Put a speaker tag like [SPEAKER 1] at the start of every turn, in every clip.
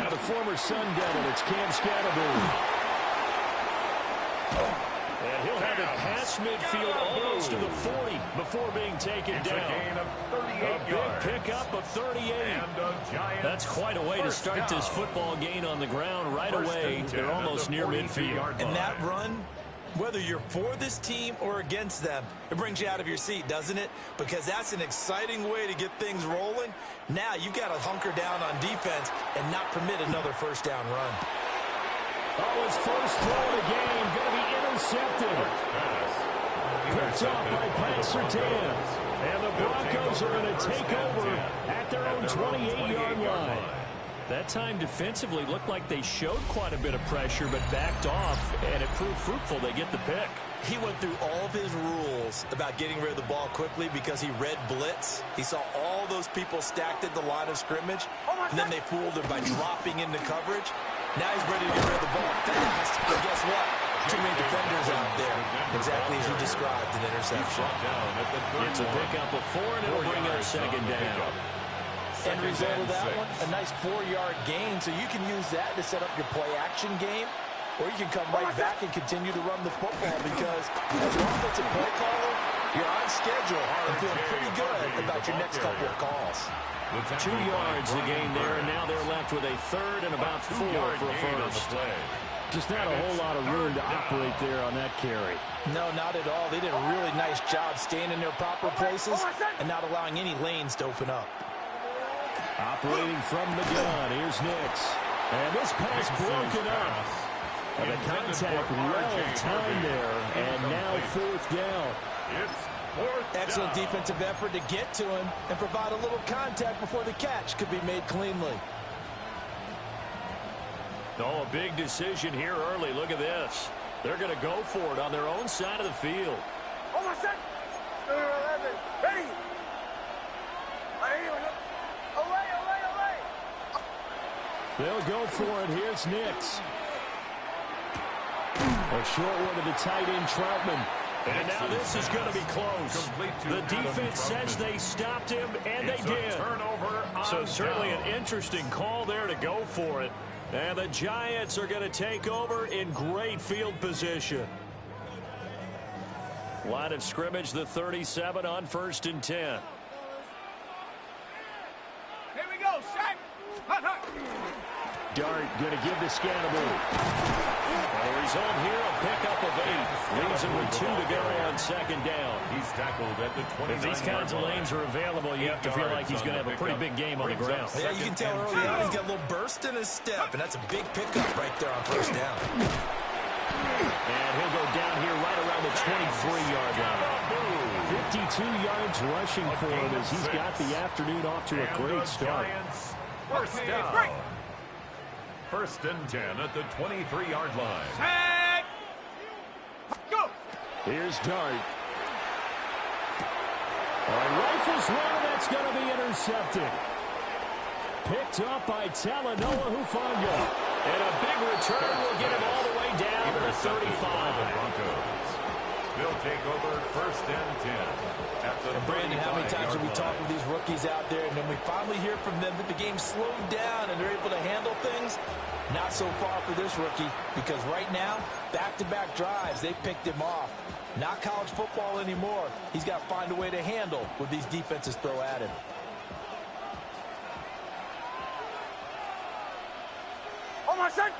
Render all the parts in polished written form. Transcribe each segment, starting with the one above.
[SPEAKER 1] Now the former Sun Devil, it's Cam Scatterbury. And he'll have it past midfield almost to the 40 before being taken down. A big pickup of 38. That's quite a way to start this football game on the ground right away. They're almost near midfield.
[SPEAKER 2] And that run, whether you're for this team or against them, it brings you out of your seat, doesn't it? Because that's an exciting way to get things rolling. Now you've got to hunker down on defense and not permit another first down run.
[SPEAKER 1] Oh, his first throw of the game going to be intercepted. Picked off by Pat Surtain. And the Broncos are going to take over at their own 28-yard line. That time defensively looked like they showed quite a bit of pressure but backed off, and it proved fruitful. They get the pick.
[SPEAKER 2] He went through all of his rules about getting rid of the ball quickly because he read blitz. He saw all those people stacked at the line of scrimmage, and then they fooled him by dropping into coverage. Now he's ready to get rid of the ball fast, but guess what? Too many defenders out there. Exactly as you described, an interception.
[SPEAKER 1] It's a pickup of 4, and it'll bring up second down.
[SPEAKER 2] End result of that one, a nice 4-yard gain, so you can use that to set up your play-action game, or you can come right back and continue to run the football because as an offensive play caller, you're on schedule and feeling pretty good about your next couple of calls.
[SPEAKER 1] 2 yards the gain there, and now they're left with a third and about 4 for a first. Just not a whole lot of room to operate there on that carry.
[SPEAKER 2] No, not at all. They did a really nice job staying in their proper places and not allowing any lanes to open up.
[SPEAKER 1] Operating from the gun, here's Nix. And this pass broken up. And the contact well timed there, and now 4th down.
[SPEAKER 2] Excellent defensive effort to get to him and provide a little contact before the catch could be made cleanly.
[SPEAKER 1] Oh, a big decision here early. Look at this. They're going to go for it on their own side of the field. They'll go for it. Here's Nix. A short one to the tight end, Troutman. And now this is going to be close. The defense says they stopped him, and they did. So certainly an interesting call there to go for it. And the Giants are going to take over in great field position. Line of scrimmage, the 37 on 1st and 10.
[SPEAKER 3] Here we go, sack.
[SPEAKER 1] Dart going to give to Scatterbury. The result here, a pickup of 8. Leaves him with 2 to go on second down.
[SPEAKER 4] He's tackled at the 29.
[SPEAKER 1] If these kinds of lanes are available, you have to feel like he's going to have a pretty big game on the ground.
[SPEAKER 2] Yeah, you can tell early on he's got a little burst in his step, and that's a big pickup right there on 1st down.
[SPEAKER 1] And he'll go down here right around the 23-yard line. 52 yards rushing for him as he's got the afternoon off to a great start.
[SPEAKER 4] First down. 1st and 10 at the 23-yard line.
[SPEAKER 3] Sack. Go.
[SPEAKER 1] Here's Dart. Rifles one, and that's going to be intercepted. Picked up by Talanoa Hufanga. And a big return will get him all the way down to the 35.
[SPEAKER 4] Broncos. They'll take over 1st and 10.
[SPEAKER 2] And Brandon, how many times have we talked with these rookies out there, and then we finally hear from them that the game's slowed down and they're able to handle things? Not so far for this rookie, because right now, back-to-back drives, they picked him off. Not college football anymore. He's got to find a way to handle what these defenses throw at him.
[SPEAKER 3] Oh, my son.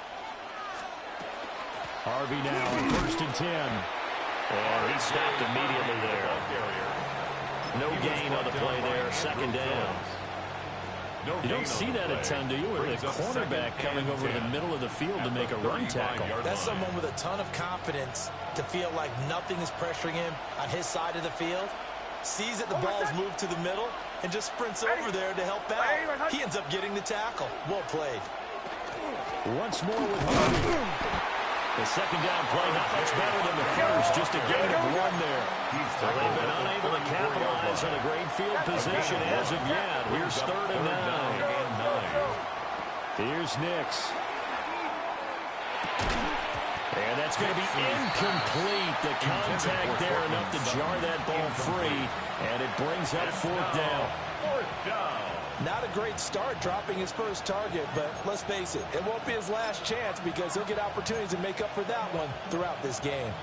[SPEAKER 1] Harvey now on 1st and 10. And he stopped immediately there. No gain on the play there, second down. You don't see that a ton, do you? Where the cornerback coming over the middle of the field to make a run tackle.
[SPEAKER 2] That's someone with a ton of confidence to feel like nothing is pressuring him on his side of the field. Sees that the ball's moved to the middle and just sprints over there to help out. He ends up getting the tackle. Well played.
[SPEAKER 1] Once more with Harvey. The second down play not much better than the first, just a gain of 1 there. So they've been unable to capitalize on a great field position as of yet. Here's 3rd and 9. Here's Nix. And that's going to be incomplete. The contact there enough to jar that ball free. And It brings up fourth down.
[SPEAKER 4] Fourth down.
[SPEAKER 2] Not a great start dropping his first target, but let's face it, it won't be his last chance because he'll get opportunities to make up for that one throughout this game.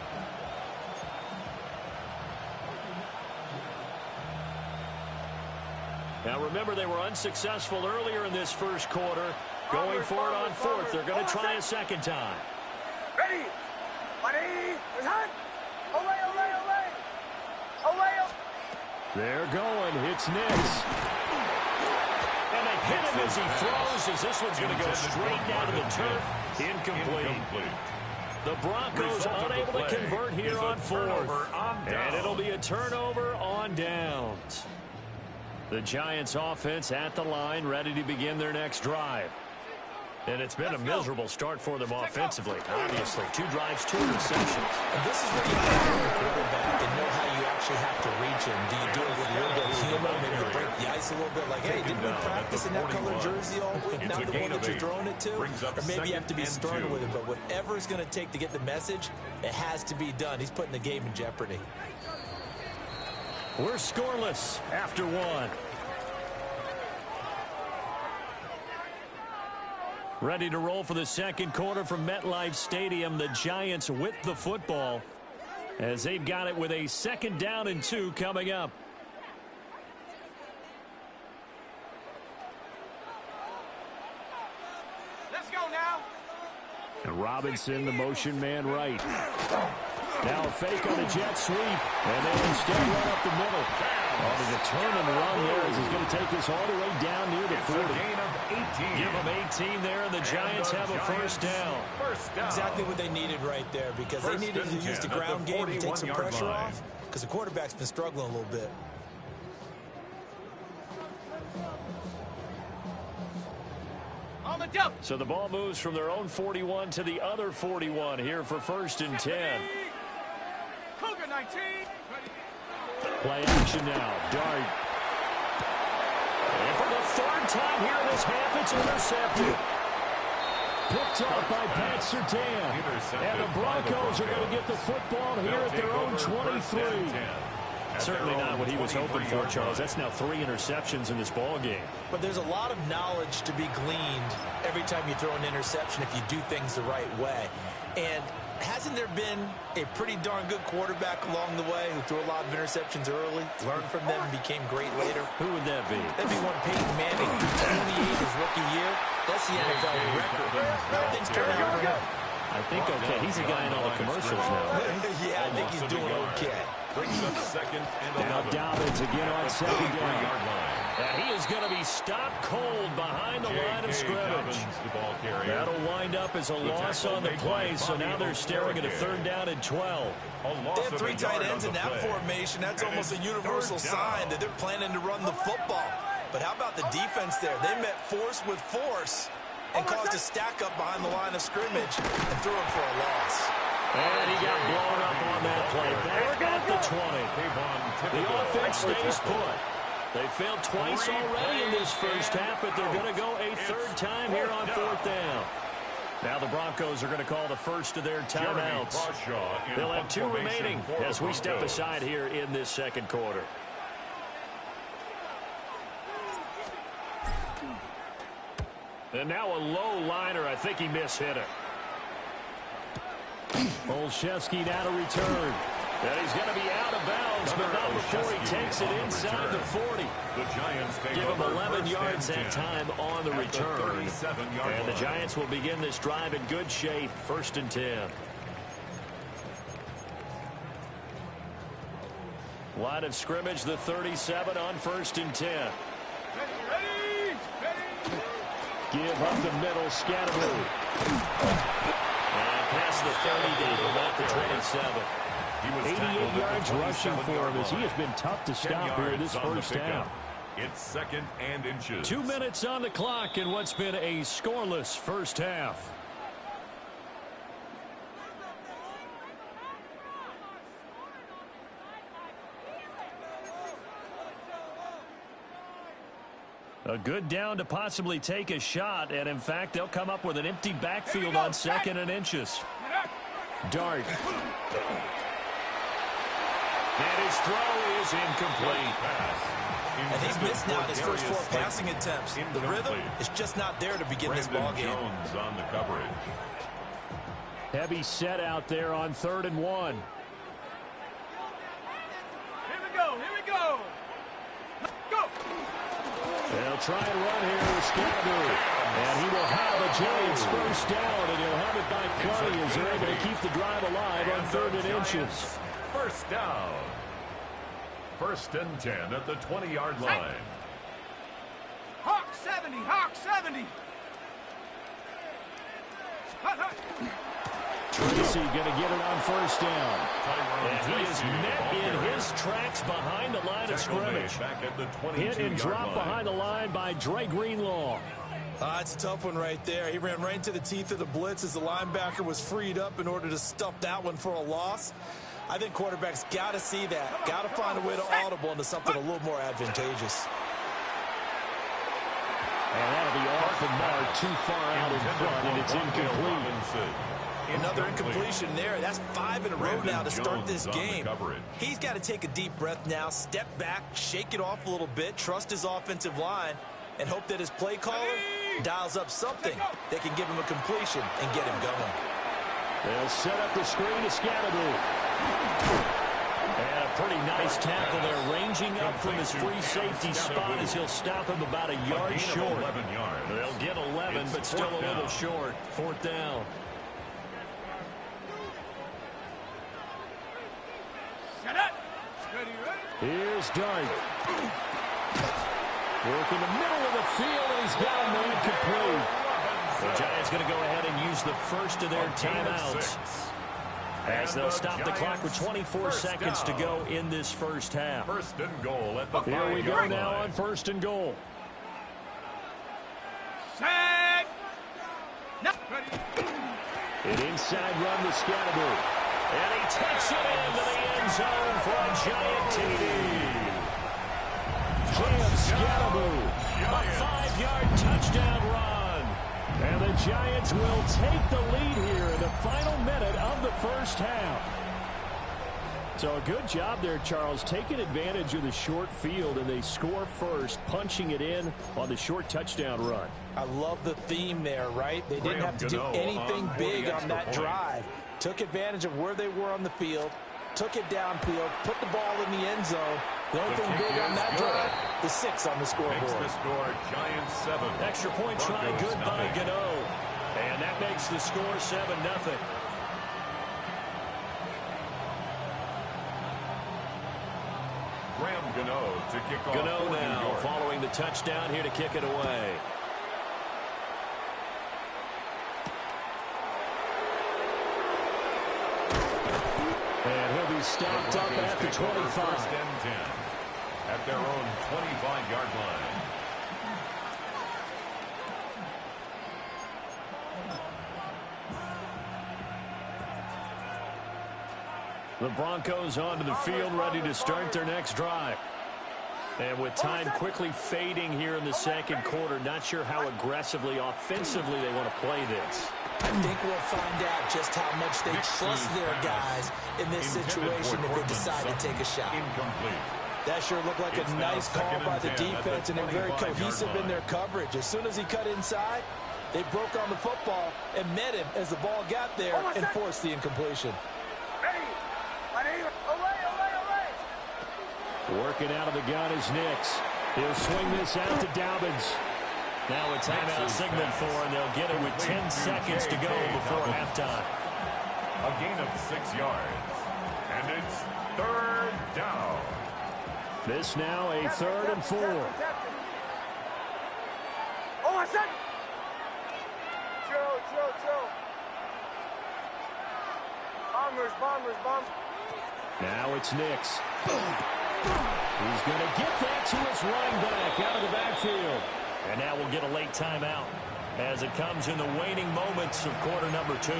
[SPEAKER 1] Now remember, they were unsuccessful earlier in this first quarter. Going for it on fourth. They're going to try a second time.
[SPEAKER 3] Ready? Ready? Hot. Away, away, away. Away.
[SPEAKER 1] They're going. It's Nix. And they hit him as he throws, as this one's going to go straight down to the turf. Incomplete. The Broncos unable to convert here on fourth. And it'll be a turnover on downs. The Giants offense at the line, ready to begin their next drive. And it's been a miserable start for them offensively. Obviously, 2 drives, 2 interceptions.
[SPEAKER 2] And this is where you have to be a quarterback and know how you actually have to reach him. Do you do it with a little bit of humor, maybe break the ice a little bit? Like, hey, didn't we practice in that colored jersey all week? Not the one that you're throwing it to? Or maybe you have to be stern with it. But whatever it's going to take to get the message, it has to be done. He's putting the game in jeopardy.
[SPEAKER 1] We're scoreless after 1. Ready to roll for the second quarter from MetLife Stadium. The Giants with the football as they've got it with a 2nd down and 2 coming up.
[SPEAKER 3] Let's go now.
[SPEAKER 1] And Robinson, the motion man right. Now a fake on the jet sweep. And they instead run up the middle. Oh, the turn and run there as he's going to take this all the way down near the 40. Give them 18 there, and the Giants have a first down.
[SPEAKER 2] Exactly what they needed right there, because they needed to use the ground game to take some pressure off, because the quarterback's been struggling a little bit.
[SPEAKER 3] On the jump.
[SPEAKER 1] So the ball moves from their own 41 to the other 41 here for 1st and 10.
[SPEAKER 3] Cougar 19.
[SPEAKER 1] Play action now. Dart. And for the 3rd time here in this half, it's intercepted. Picked off by Pat Surtain. And the Broncos are going to get the football here at their own 23. Certainly not what he was hoping for, Charles. That's now 3 interceptions in this ball game.
[SPEAKER 2] But there's a lot of knowledge to be gleaned every time you throw an interception if you do things the right way. And hasn't there been a pretty darn good quarterback along the way who threw a lot of interceptions early, learned from them, and became great later?
[SPEAKER 1] Who would that be?
[SPEAKER 2] That'd be one Peyton Manning, 28 his rookie year. That's the NFL record. Things turn out for him.
[SPEAKER 1] I think okay. He's a guy in all the commercials now.
[SPEAKER 2] Yeah, I think he's doing okay.
[SPEAKER 1] Now Dobbins again on 2nd down. And he is going to be stopped cold behind the line of scrimmage. That'll wind up as a loss on the play, so now they're staring at a 3rd down and 12.
[SPEAKER 2] They have 3 tight ends in that formation. That's almost a universal sign that they're planning to run the football. But how about the defense there? They met force with force and caused a stack up behind the line of scrimmage and threw him for a loss.
[SPEAKER 1] And he got blown up on that play. Back at the 20. The offense stays put. They failed twice already in this first half, but they're going to go a 3rd time here on 4th down. Now the Broncos are going to call the first of their timeouts. They'll have 2 remaining as we step aside here in this second quarter. And now a low liner. I think he mishit it. Olszewski now to return. And he's going to be out of bounds, but not before he takes it inside the 40.
[SPEAKER 4] The Giants
[SPEAKER 1] give him 11 yards that time on the return. And the Giants will begin this drive in good shape, 1st and 10. Line of scrimmage, the 37 on 1st and 10. Give up the middle, Scatteroo. And past the 30 to about the 27. 88 yards rushing for him as he has been tough to stop here in this first half.
[SPEAKER 4] It's 2nd and inches.
[SPEAKER 1] 2 minutes on the clock in what's been a scoreless first half. A good down to possibly take a shot, and in fact, they'll come up with an empty backfield on 2nd and inches. Dart. And his throw is incomplete.
[SPEAKER 2] And he's missed now his first 4 passing attempts. The rhythm is just not there to begin this ball game.
[SPEAKER 4] Jones on the coverage.
[SPEAKER 1] Heavy set out there on 3rd and 1.
[SPEAKER 3] Here we go. Here we go. Go.
[SPEAKER 1] They'll try and run here with Scadaboo. And he will have a Giants first down, and he'll have it by plenty as they're able to keep the drive alive on 3rd and inches.
[SPEAKER 4] First down. 1st and 10 at the 20-yard line.
[SPEAKER 3] Hawk 70. Hawk 70. Hut, hut.
[SPEAKER 1] Tracy going to get it on 1st down. And he is met in his tracks behind the line of scrimmage. Hit and drop behind the line by Dre Greenlaw.
[SPEAKER 2] It's a tough one right there. He ran right into the teeth of the blitz as the linebacker was freed up in order to stuff that one for a loss. I think quarterbacks got to see that. Got to find a way to audible into something a little more advantageous.
[SPEAKER 1] And that'll be off the mark, too far out in front, and it's incomplete.
[SPEAKER 2] Another incompletion there. That's 5 in a row now to start this game. He's got to take a deep breath now, step back, shake it off a little bit, trust his offensive line, and hope that his play caller dials up something that can give him a completion and get him going.
[SPEAKER 1] They'll set up the screen to Scadaboo. And a pretty nice tackle there, ranging up from his free safety spot as he'll stop him about a yard short. They'll get 11, but still a little short. 4th down.
[SPEAKER 3] Set up. Steady, ready.
[SPEAKER 1] Here's Dart. Work in the middle of the field, and he's got him incomplete. The Giants going to go ahead and use the first of their timeouts, as they'll stop the clock with 24 seconds to go in this first half.
[SPEAKER 4] 1st and goal at the 5-yard
[SPEAKER 1] Here we go
[SPEAKER 4] line.
[SPEAKER 1] now on 1st and goal.
[SPEAKER 3] Set. Now. Ready.
[SPEAKER 1] An inside run to Scadaboo. And he takes it into the end zone for a Giant TD. Cam Scadaboo, a 5-yard touchdown run. And the Giants will take the lead here in the final minute of the first half. So a good job there, Charles, taking advantage of the short field, and they score first, punching it in on the short touchdown run.
[SPEAKER 2] I love the theme there, right? They didn't have to do anything big on that drive. Took advantage of where they were on the field, took it downfield, put the ball in the end zone. The only thing big on that drive, the 6 on the scoreboard.
[SPEAKER 4] Makes the score Giants 7.
[SPEAKER 1] Extra point try, good by Gano. And that makes the score 7-0.
[SPEAKER 4] Graham Gano to kick off.
[SPEAKER 1] Gano now following the touchdown here to kick it away. And he'll be stopped up at the 25.
[SPEAKER 4] 1st and 10 at their own 25-yard line.
[SPEAKER 1] The Broncos onto the field, ready to start their next drive. And with time quickly fading here in the second quarter, not sure how aggressively, offensively they want to play this.
[SPEAKER 2] I think we'll find out just how much they trust their guys in this situation if they decide to take a shot.
[SPEAKER 4] Incomplete.
[SPEAKER 2] That sure looked like a nice call by the defense, and they're very cohesive in their coverage. As soon as he cut inside, they broke on the football and met him as the ball got there and forced the incompletion.
[SPEAKER 1] Working out of the gun is Nix. He'll swing this out to Dobbins. Now a timeout signal for, and they'll get it with 10 seconds to go before halftime.
[SPEAKER 4] A gain of 6 yards. And it's 3rd down.
[SPEAKER 1] This now a 3rd and 4.
[SPEAKER 3] Oh, I said. Chill. Bombers.
[SPEAKER 1] Now it's Nix. He's going to get that to his running back out of the backfield. And now we'll get a late timeout as it comes in the waning moments of quarter number 2.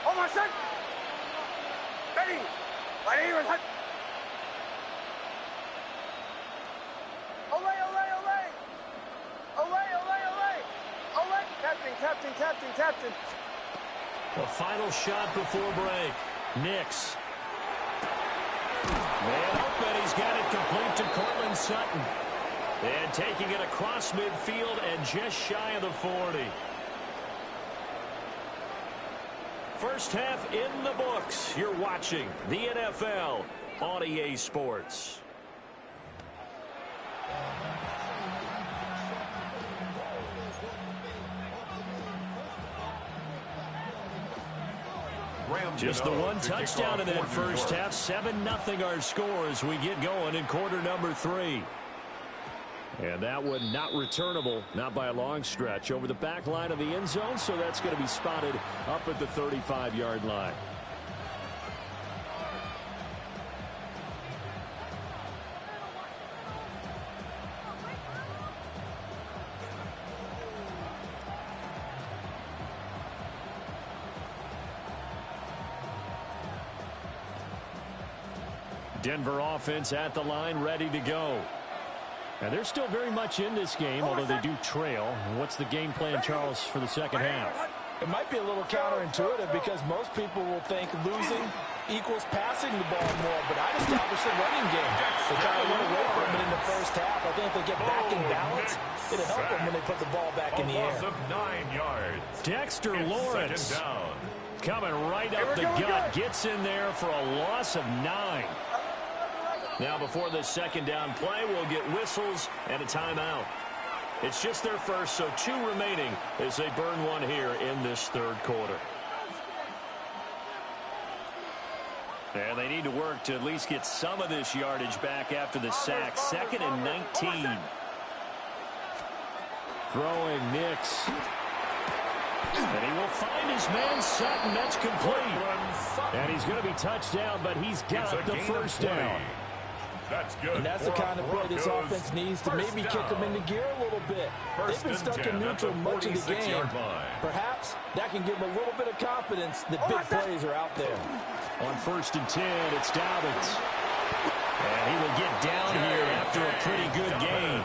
[SPEAKER 3] Oh, my son. Ready. Olay.
[SPEAKER 1] The final shot before break. Nix. Man open. He's got it complete to Cortland Sutton. And taking it across midfield and just shy of the 40. First half in the books. You're watching the NFL on EA Sports. Just the one touchdown in that first half. 7-0 our score as we get going in quarter number 3. And that one not returnable, not by a long stretch, over the back line of the end zone, so that's going to be spotted up at the 35-yard line. Denver offense at the line, ready to go. And they're still very much in this game, although they do trail. What's the game plan, Charles, for the second half?
[SPEAKER 2] It might be a little counterintuitive because most people will think losing equals passing the ball more, but I'd establish the running game. They kind of went away from it in the first half. I think if they get back in balance, it'll help them when they put the ball back in the air.
[SPEAKER 4] Of 9 yards.
[SPEAKER 1] Dexter Lawrence coming right up the gut, gets in there for a loss of 9. Now before this second down play, we'll get whistles and a timeout. It's just their first, so 2 remaining as they burn one here in this third quarter. And they need to work to at least get some of this yardage back after the sack. 2nd and 19. Throwing Nix. And he will find his man Sutton. That's complete. And he's going to be touched down, but he's got the first down.
[SPEAKER 4] That's good.
[SPEAKER 2] And that's the kind of play this offense needs to maybe kick them into gear a little bit. They've been stuck in neutral much of the game. Perhaps that can give them a little bit of confidence that big plays are out there.
[SPEAKER 1] On 1st and 10, it's Dobbins. And he will get down here after a pretty good game.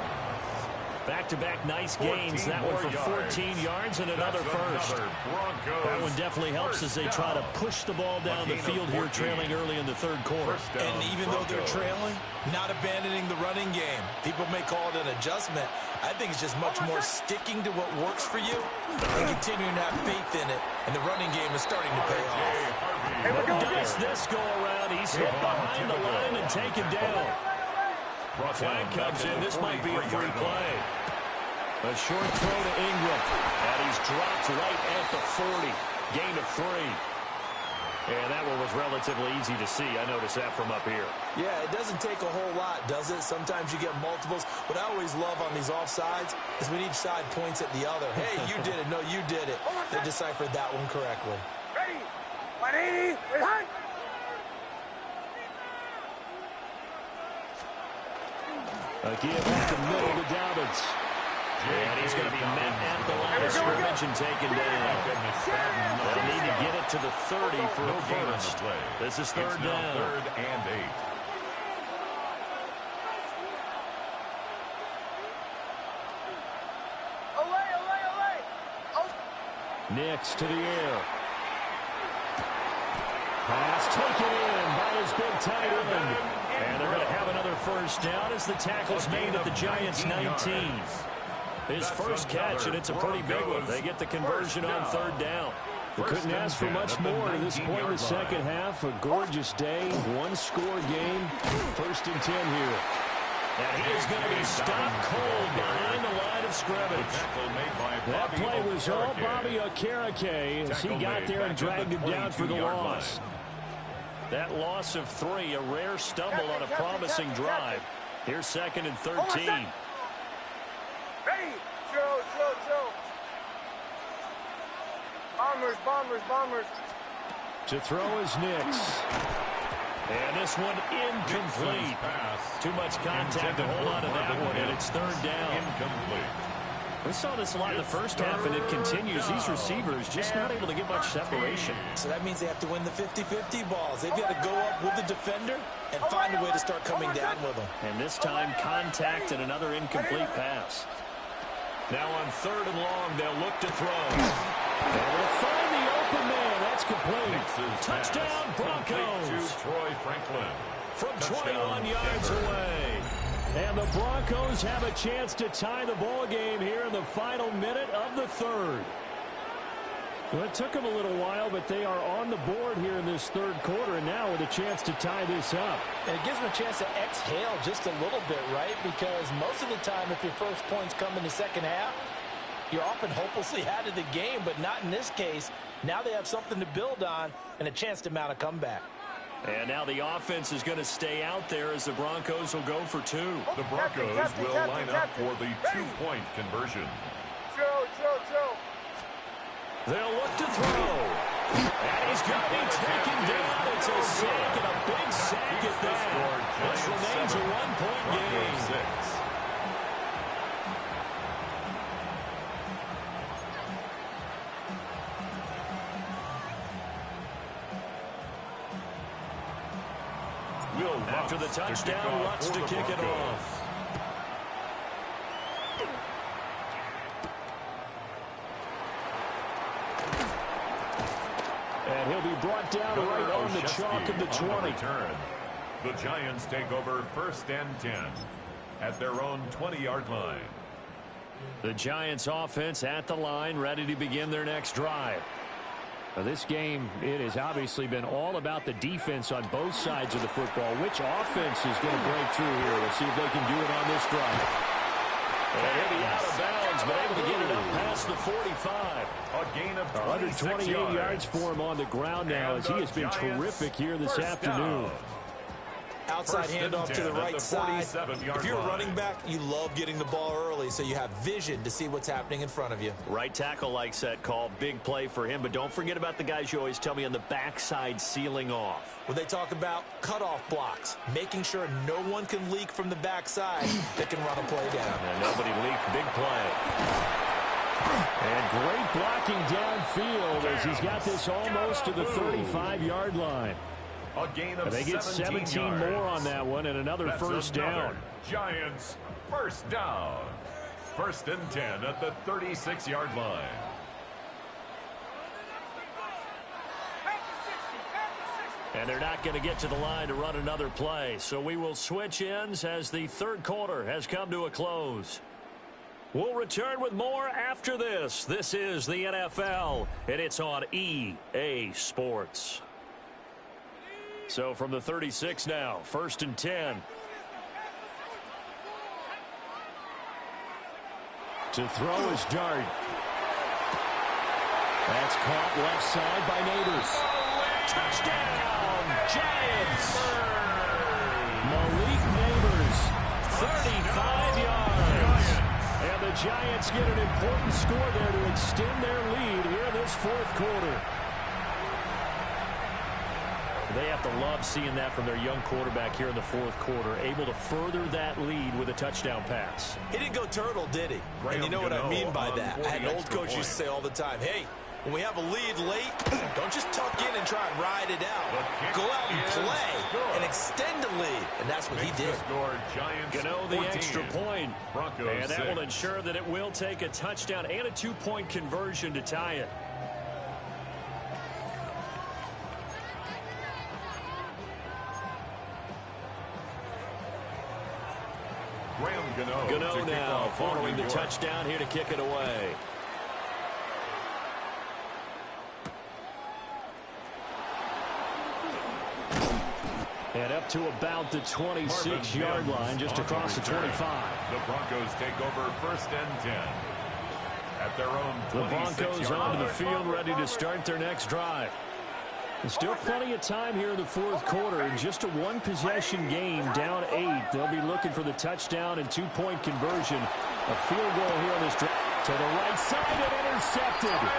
[SPEAKER 1] Back-to-back nice gains. That one for 14 yards and another first. That one definitely helps as they try to push the ball down the field here, trailing early in the third quarter.
[SPEAKER 2] And even though they're trailing, not abandoning the running game. People may call it an adjustment. I think it's just much more sticking to what works for you and continuing to have faith in it. And the running game is starting to pay off.
[SPEAKER 1] Does this go around? He's hit behind the line and taken down. Flag comes in. This might be a free play. A short throw to Ingram. And he's dropped right at the 40. Gain of 3. And that one was relatively easy to see. I noticed that from up here.
[SPEAKER 2] Yeah, it doesn't take a whole lot, does it? Sometimes you get multiples. What I always love on these offsides is when each side points at the other. Hey, you did it. No, you did it. They deciphered that one correctly.
[SPEAKER 3] Ready. 180. Behind.
[SPEAKER 1] A give up the middle to Dobbins. And he's going to be met at the line of scrimmage and taken down. They'll need to get it to the 30 for a first. This is third down.
[SPEAKER 4] 3rd and 8.
[SPEAKER 1] Nix to the air. Pass taken in by his big tight end. And they're going to have another first down as the tackle's made at the Giants' 19. His first catch, and it's a pretty big one. They get the conversion on third down. We couldn't ask for much more to this point in the second half. A gorgeous day, one-score game. 1st and 10 here. And he is going to be stopped cold behind the line of scrimmage. That play was all Bobby Okereke as he got there and dragged him down for the loss. That loss of 3, a rare stumble on a promising drive. Here's 2nd and 13.
[SPEAKER 3] Ready. Joe. Bombers.
[SPEAKER 1] To throw is Nix. And this one incomplete. Too much contact to hold on to that one, and it's third down. We saw this a lot in the first half, and it continues. These receivers just not able to get much separation.
[SPEAKER 2] So that means they have to win the 50-50 balls. They've got to go up with the defender and find a way to start coming down with them.
[SPEAKER 1] And this time, contact and another incomplete pass. Now on 3rd and long, they'll look to throw. Able to find the open man. That's complete. Touchdown, Broncos.
[SPEAKER 4] Troy Franklin.
[SPEAKER 1] From 21 yards away. And the Broncos have a chance to tie the ball game here in the final minute of the third. Well, it took them a little while, but they are on the board here in this third quarter, and now with a chance to tie this up.
[SPEAKER 2] And it gives them a chance to exhale just a little bit, right? Because most of the time, if your first points come in the second half, you're often hopelessly out of the game, but not in this case. Now they have something to build on and a chance to mount a comeback.
[SPEAKER 1] And now the offense is going to stay out there as the Broncos will go for two.
[SPEAKER 4] The Broncos will line up for the two-point conversion.
[SPEAKER 1] They'll look to throw. And he's going to be taken down. It's a sack and a big sack at that. This remains a one-point game. After the touchdown, Lutz to kick it off. And he'll be brought down right on the chalk of the 20.
[SPEAKER 4] The Giants take over 1st and 10 at their own 20-yard line.
[SPEAKER 1] The Giants offense at the line, ready to begin their next drive. Now, this game, it has obviously been all about the defense on both sides of the football. Which offense is going to break through here? We'll see if they can do it on this drive. And he'll be out of bounds, but able to get it up past the 45.
[SPEAKER 4] A gain of
[SPEAKER 1] 128 yards for him on the ground now, as he has been terrific here this afternoon.
[SPEAKER 2] Outside handoff to the right side. If you're a running back, you love getting the ball early so you have vision to see what's happening in front of you.
[SPEAKER 1] Right tackle likes that call. Big play for him, but don't forget about the guys you always tell me on the backside sealing off.
[SPEAKER 2] When they talk about cutoff blocks, making sure no one can leak from the backside that can run a play down.
[SPEAKER 1] And nobody leaked. Big play. And great blocking downfield as he's got this almost to the 35-yard line.
[SPEAKER 4] A gain of
[SPEAKER 1] they get 17 more on that one and another first down.
[SPEAKER 4] Giants first down. 1st and 10 at the 36-yard line.
[SPEAKER 1] And they're not going to get to the line to run another play. So we will switch ends as the third quarter has come to a close. We'll return with more after this. This is the NFL, and it's on EA Sports. So from the 36 now, 1st and 10. To throw is Dart. That's caught left side by Neighbors. Touchdown, Giants. Malik Neighbors, 35 yards. And the Giants get an important score there to extend their lead here in this fourth quarter. They have to love seeing that from their young quarterback here in the fourth quarter, able to further that lead with a touchdown pass.
[SPEAKER 2] He didn't go turtle, did he? And you know what I mean by that. I had an old coach used to say all the time, hey, when we have a lead late, don't just tuck in and try and ride it out. Go out and play and extend the lead. And that's what he did.
[SPEAKER 1] Gano the extra point. And that will ensure that it will take a touchdown and a two-point conversion to tie it. Gano now following the touchdown here to kick it away. And up to about the 26-yard line, just across the 25.
[SPEAKER 4] The Broncos take over 1st and 10 at their own 26-yard line.
[SPEAKER 1] The Broncos onto the field, ready to start their next drive. There's still plenty of time here in the fourth quarter. In just a one-possession game, down 8. They'll be looking for the touchdown and two-point conversion. A field goal here on this drive. To the right side and intercepted.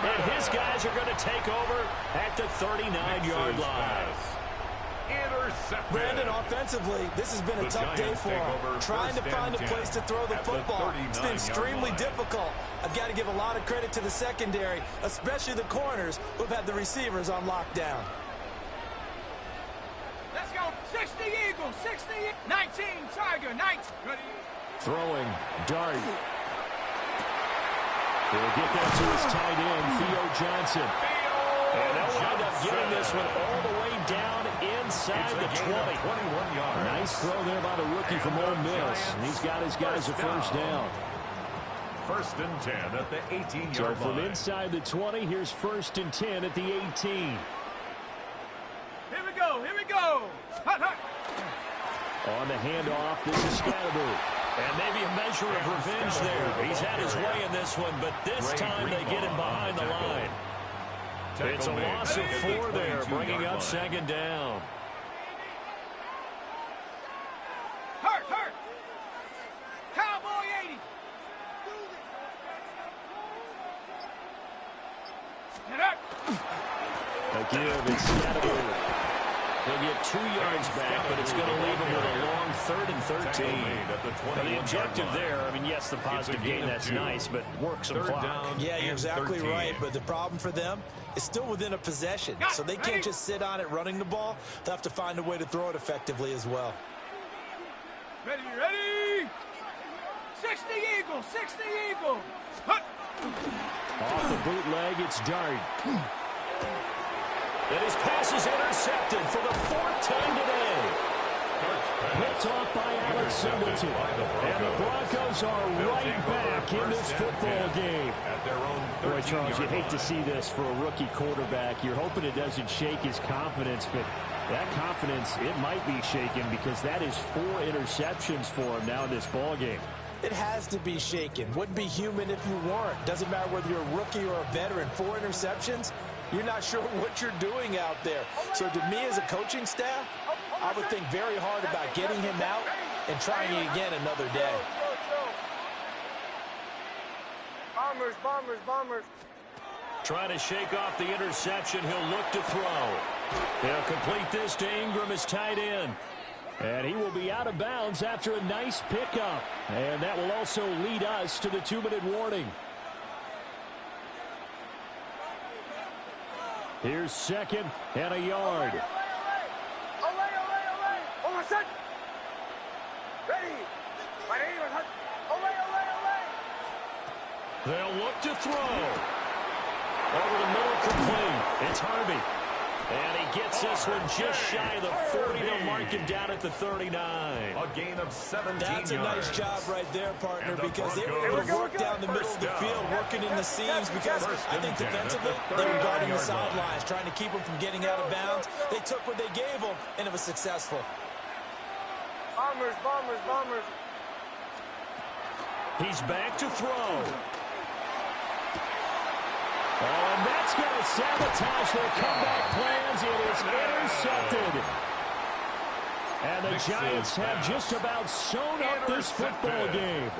[SPEAKER 1] And his guys are going to take over at the 39-yard line.
[SPEAKER 4] Intercepted.
[SPEAKER 2] Brandon, offensively, this has been a tough day for him. Trying to find a place to throw the football. It's been extremely difficult. I've got to give a lot of credit to the secondary, especially the corners who have had the receivers on lockdown.
[SPEAKER 3] Let's go. 60 Eagles, 60, 19 Tiger, 19.
[SPEAKER 1] Throwing, Dart. He'll get that to his tight end, Theo Johnson. And they'll wind up getting this one all the way down inside the 20.
[SPEAKER 4] 21 yards.
[SPEAKER 1] Nice throw there by the rookie from Ole Miss. And he's got his guys a first down.
[SPEAKER 4] First and 10 at the 18-yard
[SPEAKER 1] so
[SPEAKER 4] line.
[SPEAKER 1] from inside the 20, here's first and 10 at the 18.
[SPEAKER 3] Here we go. Here we go. Hut, hut.
[SPEAKER 1] On the handoff, this is Scatterbo.
[SPEAKER 5] And maybe a measure of revenge there. He's had his way in this one, but this time they get him behind the line. It's a loss of 4 there, bringing up second down.
[SPEAKER 3] Hurt, hurt. Cowboy 80. Get up.
[SPEAKER 1] Again, it's Scatterbo. They'll get 2 yards back, but it's going to leave them with a long 3rd and 13.
[SPEAKER 5] Well, the objective there, I mean, yes, the positive gain, that's nice, but work some clock.
[SPEAKER 2] Yeah, you're exactly right, but the problem for them is still within a possession, so they can't just sit on it running the ball. They'll have to find a way to throw it effectively as well.
[SPEAKER 3] Ready, ready. 60 Eagle, 60 Eagle. Hut.
[SPEAKER 1] Off the bootleg, it's Dart.
[SPEAKER 5] And his pass is intercepted for the 4th time today.
[SPEAKER 1] Picked off by Alex Singleton. And the Broncos are right back in this football game. Boy, Charles, you hate to see this for a rookie quarterback. You're hoping it doesn't shake his confidence, but that confidence, it might be shaken because that is 4 interceptions for him now in this ball game.
[SPEAKER 2] It has to be shaken. Wouldn't be human if you weren't. Doesn't matter whether you're a rookie or a veteran. 4 interceptions. You're not sure what you're doing out there. So to me as a coaching staff, I would think very hard about getting him out and trying it again another day.
[SPEAKER 3] Bombers, bombers, bombers.
[SPEAKER 5] Trying to shake off the interception. He'll look to throw. He'll complete this to Ingram as tight end.
[SPEAKER 1] And he will be out of bounds after a nice pickup. And that will also lead us to the 2-minute warning. Here's 2nd and a yard.
[SPEAKER 5] They'll look to throw. Over the middle, complete. It's Harvey. And he gets this one just shy of the 40. They'll mark him down at the 39.
[SPEAKER 4] A gain of 17
[SPEAKER 2] That's a
[SPEAKER 4] yards.
[SPEAKER 2] nice job right there, partner, because they were able to work down the middle of the field, working in the seams, because I think defensively they were guarding the sidelines, trying to keep them from getting out of bounds. They took what they gave them, and it was successful.
[SPEAKER 3] Bombers, bombers, bombers.
[SPEAKER 5] He's back to throw.
[SPEAKER 1] Oh, and that's going to sabotage their comeback plans. It is intercepted. And the Giants have just about sewn up this football game.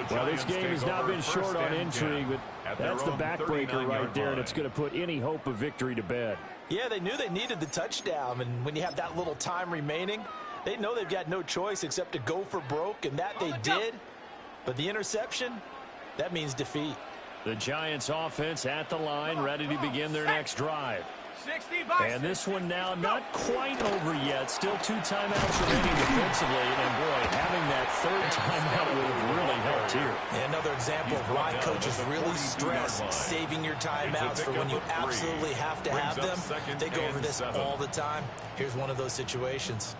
[SPEAKER 1] Well, this game has not been short on intrigue, but that's the backbreaker right there, and it's going to put any hope of victory to bed.
[SPEAKER 2] Yeah, they knew they needed the touchdown, and when you have that little time remaining, they know they've got no choice except to go for broke, and that they did. But the interception, that means defeat.
[SPEAKER 1] The Giants offense at the line, ready to begin their next drive.
[SPEAKER 3] 60 by
[SPEAKER 1] And this one now not quite over yet. Still 2 timeouts remaining defensively. And, boy, having that 3rd timeout would have really helped here.
[SPEAKER 2] And another example of why coaches really stress saving your timeouts for when you absolutely have to have them. They go over this all the time. Here's one of those situations.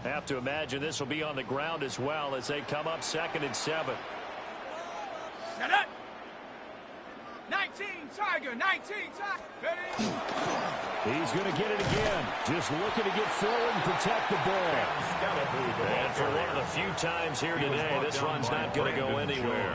[SPEAKER 5] Have to imagine this will be on the ground as well as they come up 2nd and 7.
[SPEAKER 3] Set up. 19 Tiger, 19 Tiger. Ready?
[SPEAKER 1] He's going to get it again. Just looking to get forward and protect the ball.
[SPEAKER 5] And for one of the few times here today, this run's not going to go anywhere.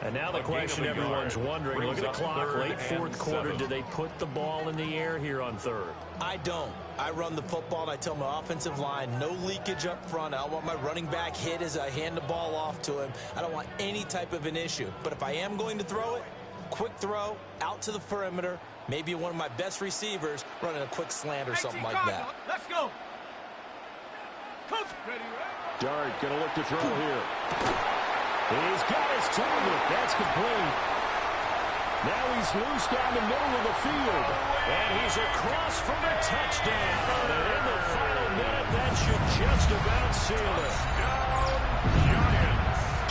[SPEAKER 5] And now the question everyone's wondering, look at the clock, late 4th quarter, do they put the ball in the air here on 3rd?
[SPEAKER 2] I don't. I run the football, and I tell my offensive line, no leakage up front. I don't want my running back hit as I hand the ball off to him. I don't want any type of an issue. But if I am going to throw it, quick throw, out to the perimeter, maybe one of my best receivers running a quick slant or something like that.
[SPEAKER 3] Let's go. Coach, ready, ready.
[SPEAKER 1] Dart going to look to throw here. He's got his target. That's complete. Now he's loose down the middle of the field.
[SPEAKER 5] And he's across for a touchdown. And in the final minute, that should just about seal it.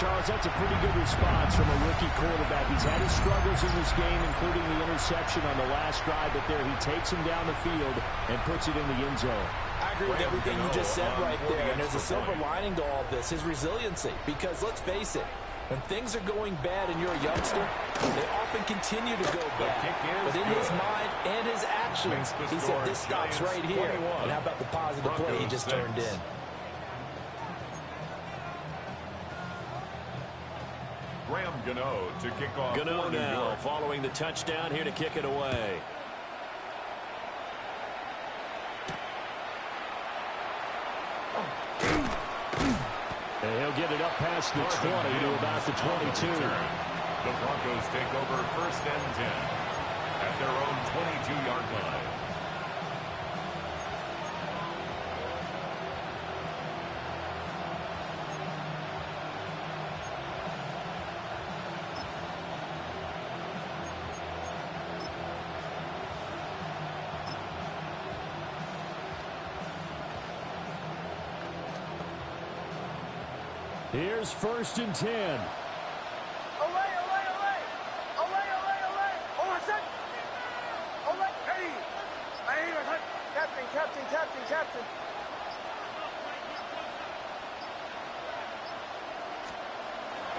[SPEAKER 1] Charles, that's a pretty good response from a rookie quarterback. He's had his struggles in this game, including the interception on the last drive, but there he takes him down the field and puts it in the end zone.
[SPEAKER 2] I agree with everything you just said right there, and there's a silver lining to all of this, his resiliency, because let's face it, when things are going bad and you're a youngster, they often continue to go bad. But in his mind and his actions, he said, this stops right here. And how about the positive play he just turned in?
[SPEAKER 4] Gano to kick off.
[SPEAKER 5] Gano now following the touchdown here to kick it away. And he'll get it up past the 20 to about the 22.
[SPEAKER 4] The Broncos take over 1st and 10 at their own 22-yard line.
[SPEAKER 1] Here's 1st and 10.
[SPEAKER 3] Away, away, away. Away, away, away. Oh, my son. Away. Hey. Hey, my son. Captain, captain, captain, captain.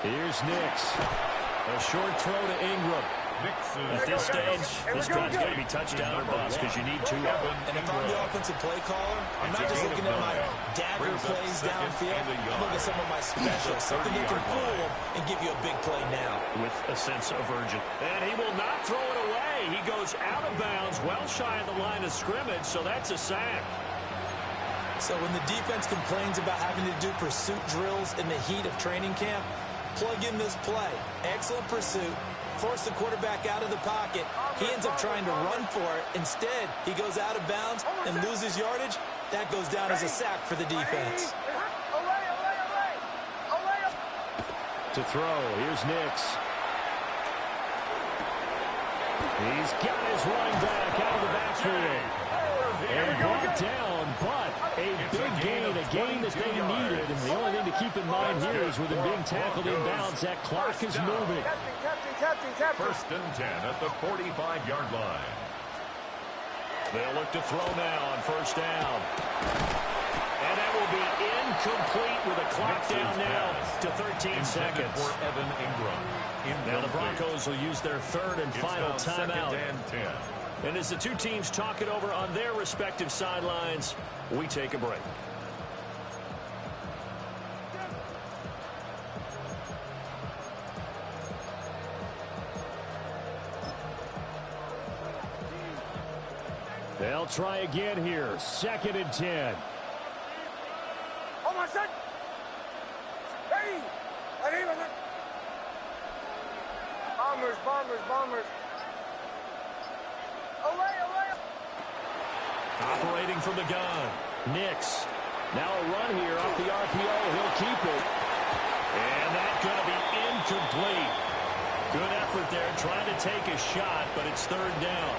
[SPEAKER 1] Here's Nix. A short throw to Ingram.
[SPEAKER 5] At this stage, this drive's got to be touchdown or bust because you need 2 of them.
[SPEAKER 2] And if I'm the offensive play caller, I'm not just looking at my dagger plays downfield. I'm looking at some of my specials, something that can fool them and give you a big play now.
[SPEAKER 5] With a sense of urgency. And he will not throw it away. He goes out of bounds, well shy of the line of scrimmage, so that's a sack.
[SPEAKER 2] So when the defense complains about having to do pursuit drills in the heat of training camp, plug in this play. Excellent pursuit. Force the quarterback out of the pocket. He ends up trying to run for it. Instead, he goes out of bounds and loses yardage. That goes down as a sack for the defense.
[SPEAKER 1] To throw, here's Nix. He's got his running back out of the backfield. And brought down, but a big gain, a gain that they needed. And the only thing to keep in mind here is with him being tackled in bounds, that clock is moving.
[SPEAKER 3] Captain.
[SPEAKER 4] 1st and 10 at the 45-yard line.
[SPEAKER 5] They'll look to throw now on 1st down. And that will be incomplete with a clock down now to 13 seconds.
[SPEAKER 4] For Evan Ingram.
[SPEAKER 5] Now the Broncos will use their 3rd and final timeout. And as the two teams talk it over on their respective sidelines, we take a break. They'll try again here. 2nd and 10.
[SPEAKER 3] Oh, my son. Hey. Hey, my son. Bombers. Away.
[SPEAKER 5] Operating from the gun. Nix. Now a run here off the RPO. He'll keep it. And that's going to be incomplete. Good effort there trying to take a shot, but it's 3rd down.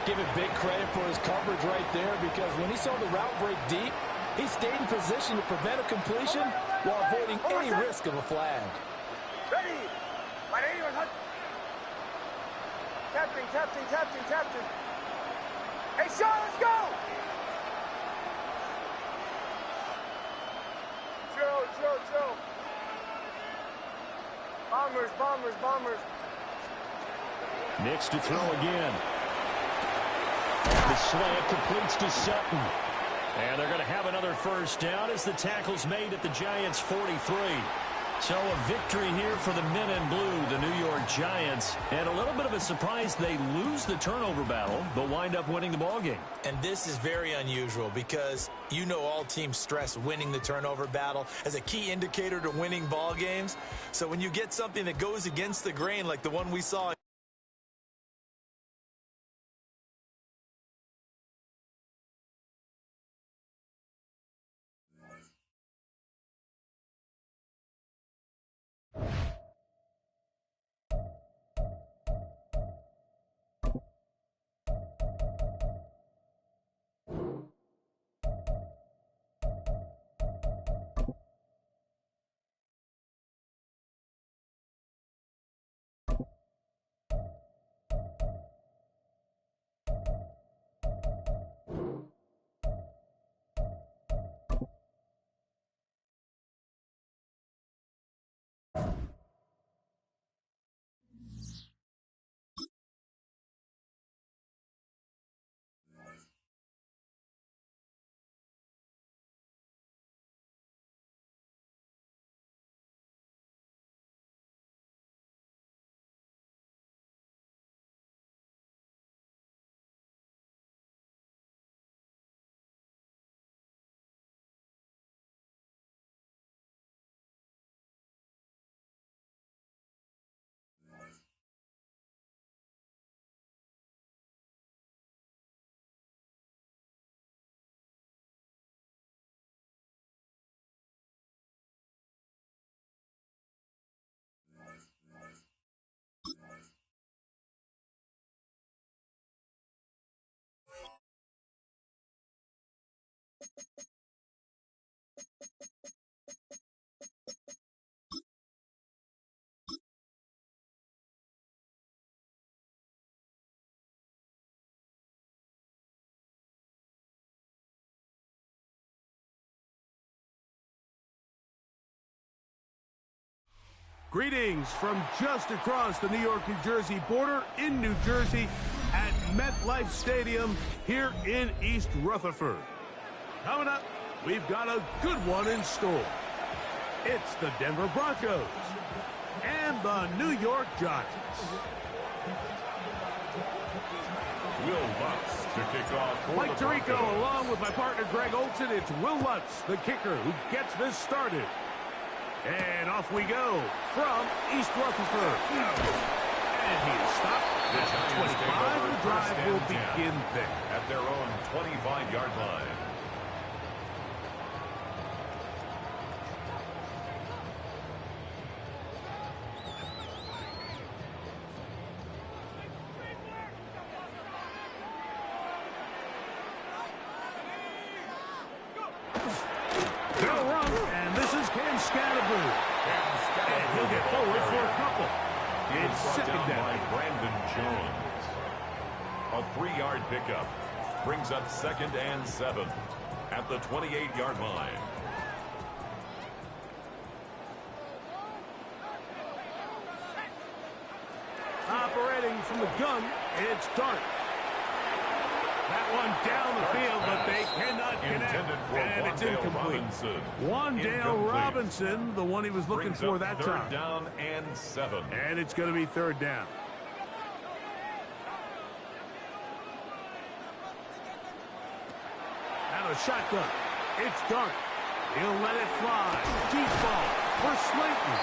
[SPEAKER 2] Give it big credit for his coverage right there, because when he saw the route break deep, he stayed in position to prevent a completion while avoiding any risk of a flag.
[SPEAKER 3] Ready. My name is Captain. Hey, Sean, let's go. Joe. Bombers.
[SPEAKER 1] Nix to throw again. The slant completes to Sutton. And they're going to have another 1st down as the tackle's made at the Giants' 43. So a victory here for the men in blue, the New York Giants. And a little bit of a surprise, they lose the turnover battle, but wind up winning the ballgame.
[SPEAKER 2] And this is very unusual because you know all teams stress winning the turnover battle as a key indicator to winning ball games. So when you get something that goes against the grain like the one we saw
[SPEAKER 6] Greetings from just across the New York-New Jersey border in New Jersey at MetLife Stadium here in East Rutherford. Coming up, we've got a good one in store. It's the Denver Broncos and the New York Giants.
[SPEAKER 4] Will Lutz to kick off.
[SPEAKER 6] Mike Tirico along with my partner Greg Olson. It's Will Lutz, the kicker, who gets this started. And off we go from East Rutherford. And he is stopped. At 25, the drive will begin there.
[SPEAKER 4] At their own 25-yard line.
[SPEAKER 6] They'll run, and this is Cam Scatterboo. And he'll get forward for a couple. It's second down.
[SPEAKER 4] By Brandon Jones. A 3-yard pickup brings up 2nd and 7 at the 28-yard line.
[SPEAKER 6] Operating from the gun, it's Dart. That one down the field, but they cannot connect, and it's incomplete. Wan'Dale Robinson, the one he was looking for that time.
[SPEAKER 4] 3rd down and 7.
[SPEAKER 6] And it's going to be 3rd down. Out of shotgun, it's Dart. He'll let it fly. Deep ball for Slayton.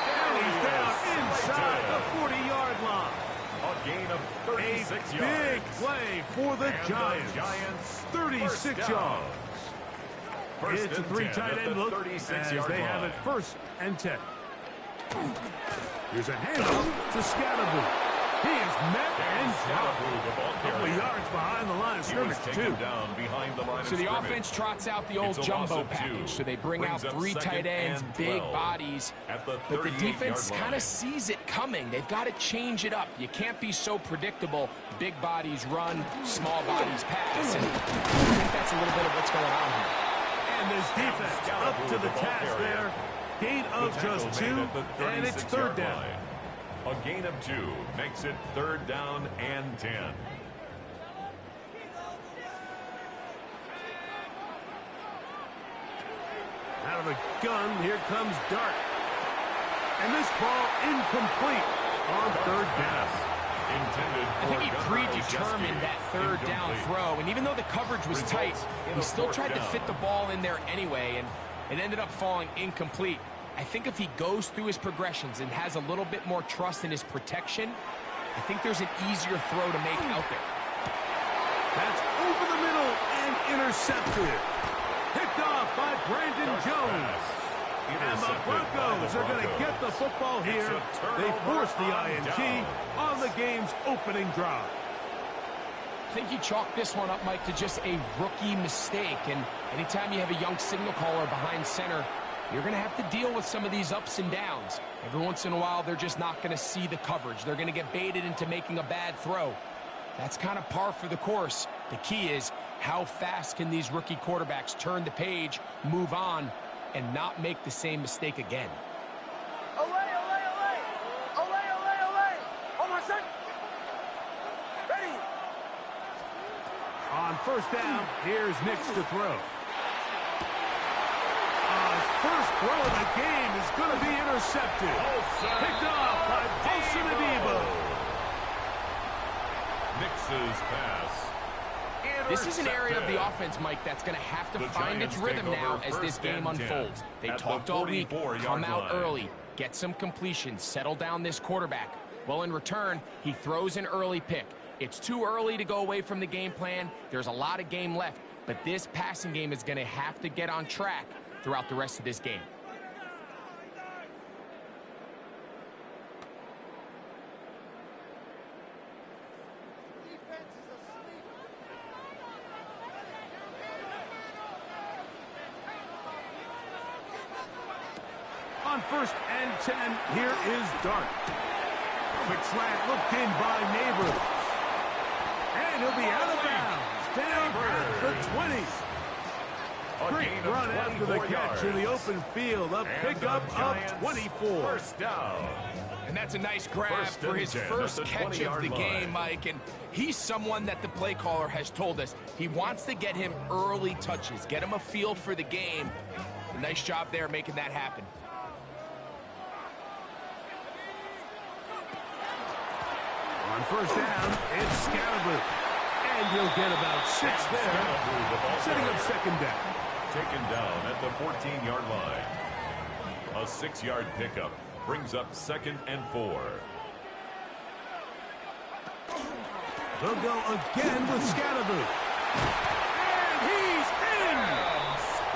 [SPEAKER 6] And he's down inside the 40-yard line.
[SPEAKER 4] A gain of 36 yards.
[SPEAKER 6] Big play for the Giants. 36 yards. It's a 3 tight end look as they have it 1st and 10. Here's a handoff to Scatterboo. He is met and dropped. A couple of yards behind the line of scrimmage, too.
[SPEAKER 7] So the offense trots out the old jumbo package. So they bring out 3 tight ends, big bodies. But the defense kind of sees it coming. They've got to change it up. You can't be so predictable. Big bodies run, small bodies pass. And I think that's a little bit of what's going on here.
[SPEAKER 6] And this defense up to the task there. Gain of just 2, and it's 3rd down.
[SPEAKER 4] A gain of 2 makes it 3rd down and 10.
[SPEAKER 6] Out of the gun, here comes Dart. And this ball incomplete on 3rd down.
[SPEAKER 7] I think he predetermined that 3rd down throw, and even though the coverage was tight, he still tried to fit the ball in there anyway, and it ended up falling incomplete. I think if he goes through his progressions and has a little bit more trust in his protection, I think there's an easier throw to make out there.
[SPEAKER 6] That's over the middle and intercepted. Picked off by Brandon Jones. And the Broncos are going to get the football here. They force the INT on the game's opening drive.
[SPEAKER 7] I think you chalk this one up, Mike, to just a rookie mistake. And anytime you have a young signal caller behind center, you're going to have to deal with some of these ups and downs. Every once in a while, they're just not going to see the coverage. They're going to get baited into making a bad throw. That's kind of par for the course. The key is how fast can these rookie quarterbacks turn the page, move on, and not make the same mistake again.
[SPEAKER 3] Olay, olay, olay! Olay, olay, olay! On my set! Ready!
[SPEAKER 6] On 1st down, here's Nix to throw. First throw of the game is going to be intercepted. Picked off by Paulson Adebo.
[SPEAKER 4] Nix's pass.
[SPEAKER 7] This is an area of the offense, Mike, that's going to have to find its rhythm now as this game unfolds. They talked all week, come out early, get some completions, settle down this quarterback. Well, in return, he throws an early pick. It's too early to go away from the game plan. There's a lot of game left, but this passing game is going to have to get on track throughout the rest of this game.
[SPEAKER 6] first and 10. Here is Dart. Perfect slant looked in by Neighbors. And he'll be out of bounds. Down at the 20. Great run after the catch in the open field. A pickup of 24.
[SPEAKER 4] First down.
[SPEAKER 7] And that's a nice grab for his first catch of the game, Mike. And he's someone that the play caller has told us he wants to get him early touches, get him a feel for the game. A nice job there making that happen.
[SPEAKER 6] On first down, it's Scalaboo. And he'll get about 6 there, setting up second down.
[SPEAKER 4] Taken down at the 14-yard line. A 6-yard pickup brings up 2nd and 4.
[SPEAKER 6] They'll go again with Scalaboo. And he's in!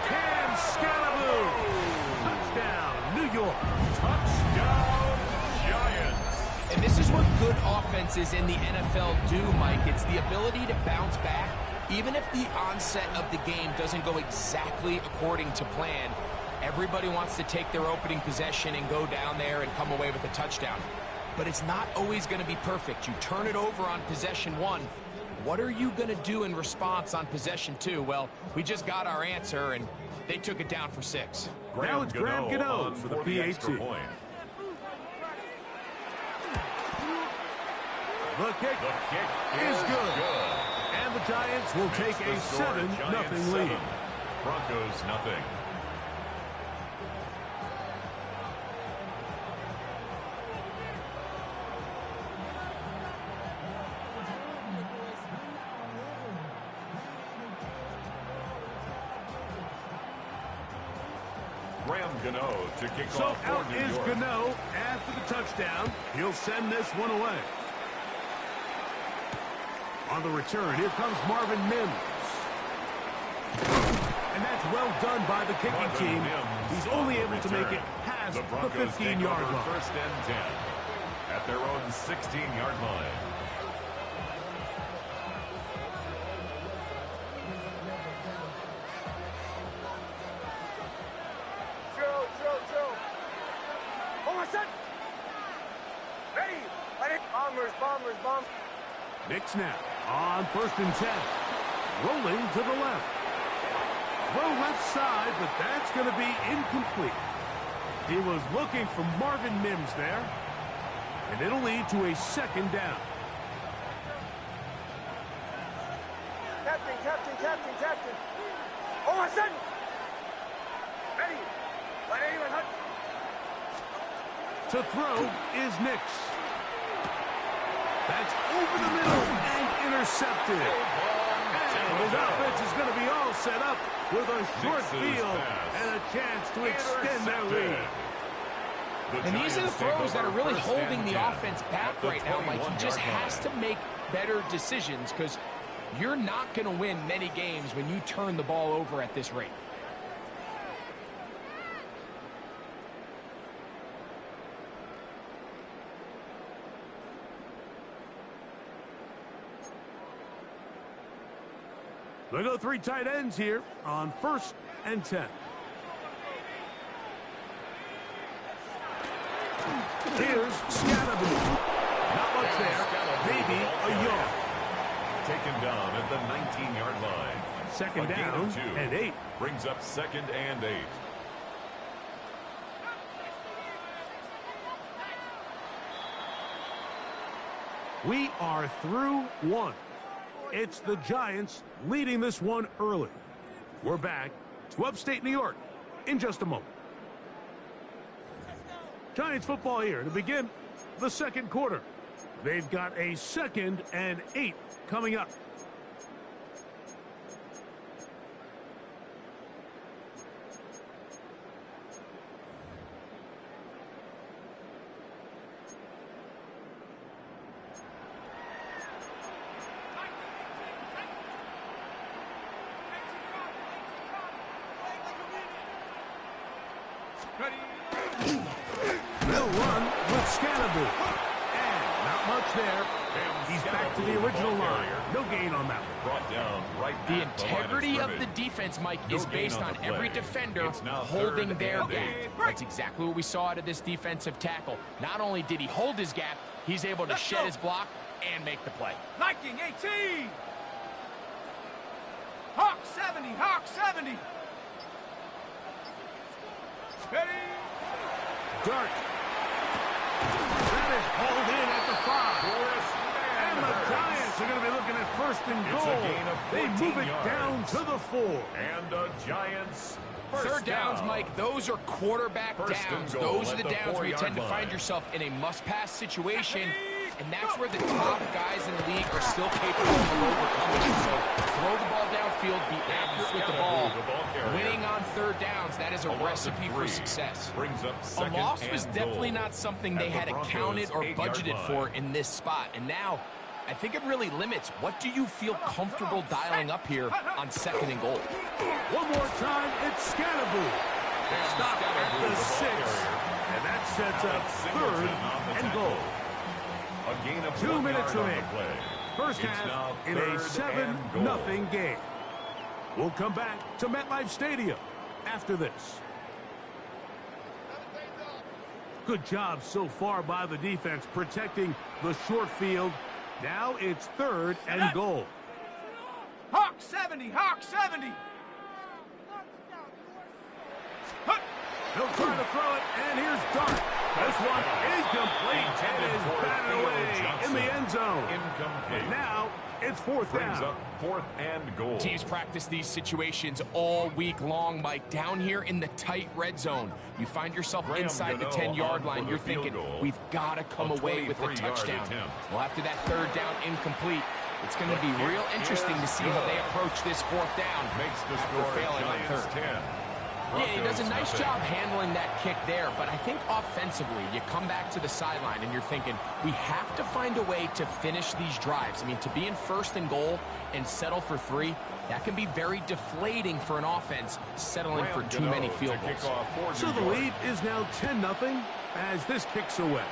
[SPEAKER 6] Cam Scalaboo! Touchdown, New York.
[SPEAKER 4] Touchdown, Giants.
[SPEAKER 7] And this is what good offenses in the NFL do, Mike. It's the ability to bounce back. Even if the onset of the game doesn't go exactly according to plan, everybody wants to take their opening possession and go down there and come away with a touchdown. But it's not always going to be perfect. You turn it over on possession 1. What are you going to do in response on possession 2? Well, we just got our answer, and they took it down for 6.
[SPEAKER 6] Now it's Graham Gano for the PAT. The kick is good. And the Giants will take a 7-0 lead.
[SPEAKER 4] Broncos nothing. Graham Gano to kick
[SPEAKER 6] So
[SPEAKER 4] off
[SPEAKER 6] out
[SPEAKER 4] for New
[SPEAKER 6] is
[SPEAKER 4] York.
[SPEAKER 6] Gano after the touchdown. He'll send this one away. On the return, here comes Marvin Mims. And that's well done by the kicking team. He's only able to make it past the 15-yard line.
[SPEAKER 4] First and 10 at their own 16-yard line.
[SPEAKER 3] Drill. Hold on, set. Ready. Bombers.
[SPEAKER 6] Nick snap on first and 10. Rolling to the left. Throw left side, but that's going to be incomplete. He was looking for Marvin Mims there. And it'll lead to a second down.
[SPEAKER 3] Captain. Hold on, set. Ready.
[SPEAKER 6] To throw is Nix. That's over the middle and intercepted. And his offense is going to be all set up with a short field and a chance to extend their lead.
[SPEAKER 7] And these are the throws that are really holding the offense back right now, Mike. He just has to make better decisions because you're not going to win many games when you turn the ball over at this rate.
[SPEAKER 6] They go 3 tight ends here on first and 10. Here's Scalaboo. Not much there. Maybe a yard.
[SPEAKER 4] Taken down at the 19-yard line.
[SPEAKER 6] Second down and 8.
[SPEAKER 4] Brings up 2nd and 8.
[SPEAKER 6] We are through 1. It's the Giants leading this one early. We're back to upstate New York in just a moment. Giants football here to begin the second quarter. They've got a 2nd and 8 coming up. They'll run with Scalaboo. And Not much there. He's back to the original line. No gain on that one.
[SPEAKER 4] Brought down right
[SPEAKER 7] The
[SPEAKER 4] at the line of
[SPEAKER 7] integrity of
[SPEAKER 4] scrimmage.
[SPEAKER 7] the defense, Mike,
[SPEAKER 4] No
[SPEAKER 7] is
[SPEAKER 4] gain
[SPEAKER 7] based
[SPEAKER 4] on
[SPEAKER 7] on
[SPEAKER 4] the play.
[SPEAKER 7] every defender
[SPEAKER 4] It's now
[SPEAKER 7] holding
[SPEAKER 4] third
[SPEAKER 7] their
[SPEAKER 4] and
[SPEAKER 7] gap.
[SPEAKER 4] 8.
[SPEAKER 7] That's exactly what we saw out of this defensive tackle. Not only did he hold his gap, he's able to shed his block and make the play.
[SPEAKER 3] Liking 18. Hawk 70. Hawk 70. Ready.
[SPEAKER 6] Dart. That is hauled in at the 5. And the Giants are going to be looking at first and
[SPEAKER 4] It's a
[SPEAKER 6] goal.
[SPEAKER 4] gain of
[SPEAKER 6] They
[SPEAKER 4] 14
[SPEAKER 6] move it down
[SPEAKER 4] yards.
[SPEAKER 6] to the 4.
[SPEAKER 4] And the Giants first
[SPEAKER 7] Third downs,
[SPEAKER 4] down.
[SPEAKER 7] Mike, those are quarterback
[SPEAKER 4] First and
[SPEAKER 7] downs.
[SPEAKER 4] goal
[SPEAKER 7] Those are
[SPEAKER 4] at
[SPEAKER 7] the
[SPEAKER 4] the
[SPEAKER 7] downs where you
[SPEAKER 4] 4-yard
[SPEAKER 7] tend to
[SPEAKER 4] line.
[SPEAKER 7] find yourself in a must-pass situation, and that's where the top guys in the league are still capable of overcoming it. So throw the ball downfield, be accurate with the ball. Winning on third downs, that is a recipe for success.
[SPEAKER 4] Brings up
[SPEAKER 7] A
[SPEAKER 4] second
[SPEAKER 7] loss was
[SPEAKER 4] and
[SPEAKER 7] definitely
[SPEAKER 4] goal.
[SPEAKER 7] not something
[SPEAKER 4] At
[SPEAKER 7] they
[SPEAKER 4] the
[SPEAKER 7] had
[SPEAKER 4] Broncos'
[SPEAKER 7] accounted or
[SPEAKER 4] 8-yard
[SPEAKER 7] budgeted
[SPEAKER 4] line.
[SPEAKER 7] for in this spot. And now, I think it really limits what do you feel comfortable dialing up here on second and goal.
[SPEAKER 6] One more time, it's Scannaboo. Stop at the 6. And that sets up third and goal.
[SPEAKER 4] A gain of
[SPEAKER 6] 2
[SPEAKER 4] 1
[SPEAKER 6] minutes
[SPEAKER 4] yard on
[SPEAKER 6] remaining.
[SPEAKER 4] the play.
[SPEAKER 6] First
[SPEAKER 4] It's
[SPEAKER 6] half
[SPEAKER 4] now
[SPEAKER 6] in a
[SPEAKER 4] third and goal.
[SPEAKER 6] 7-0 game. We'll come back to MetLife Stadium after this. Good job so far by the defense protecting the short field. Now it's third and goal.
[SPEAKER 3] Hawk 70. Hawk 70.
[SPEAKER 6] He'll try to throw it, and here's Dart. This one incomplete and is batted away in the end zone.
[SPEAKER 4] Incomplete.
[SPEAKER 6] And now it's fourth
[SPEAKER 4] Brings
[SPEAKER 6] down.
[SPEAKER 4] up fourth and goal.
[SPEAKER 7] Teams practice these situations all week long, Mike. Down here in the tight red zone, you find yourself
[SPEAKER 4] Graham
[SPEAKER 7] inside the
[SPEAKER 4] Gano
[SPEAKER 7] 10-yard
[SPEAKER 4] on
[SPEAKER 7] line.
[SPEAKER 4] for
[SPEAKER 7] You're
[SPEAKER 4] the field
[SPEAKER 7] thinking,
[SPEAKER 4] goal.
[SPEAKER 7] we've got to come
[SPEAKER 4] A
[SPEAKER 7] away with a
[SPEAKER 4] 23-yard
[SPEAKER 7] touchdown.
[SPEAKER 4] attempt.
[SPEAKER 7] Well, after that third down incomplete, it's going to be real interesting to see how they approach this fourth down
[SPEAKER 4] Makes the
[SPEAKER 7] after
[SPEAKER 4] score
[SPEAKER 7] failing on
[SPEAKER 4] Giants
[SPEAKER 7] third.
[SPEAKER 4] 10.
[SPEAKER 7] Yeah, he does a
[SPEAKER 4] Broncos
[SPEAKER 7] nice
[SPEAKER 4] nothing.
[SPEAKER 7] job handling that kick there, but I think offensively, you come back to the sideline and you're thinking, we have to find a way to finish these drives. I mean, to be in first and goal and settle for 3, that can be very deflating for an offense settling for
[SPEAKER 4] Graham
[SPEAKER 7] too
[SPEAKER 4] Gano
[SPEAKER 7] many
[SPEAKER 4] to
[SPEAKER 7] field
[SPEAKER 4] kick
[SPEAKER 7] goals.
[SPEAKER 4] off for
[SPEAKER 6] So
[SPEAKER 4] New
[SPEAKER 6] the
[SPEAKER 4] York.
[SPEAKER 6] lead is now 10-0 as this kicks away.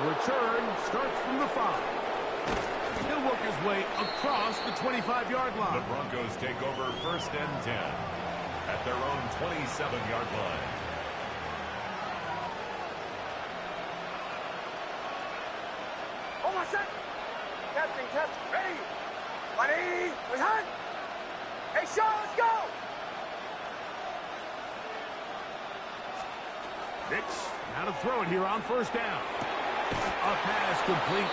[SPEAKER 6] The return starts from the 5. He'll work his way across the 25-yard
[SPEAKER 4] The
[SPEAKER 6] line.
[SPEAKER 4] Broncos take over first and 10 at their own 27-yard line.
[SPEAKER 3] Hold on, set. Captain. Ready. Ready. Return. Hey, Shaw, let's go.
[SPEAKER 6] Nix, now to throw it here on first down. A pass complete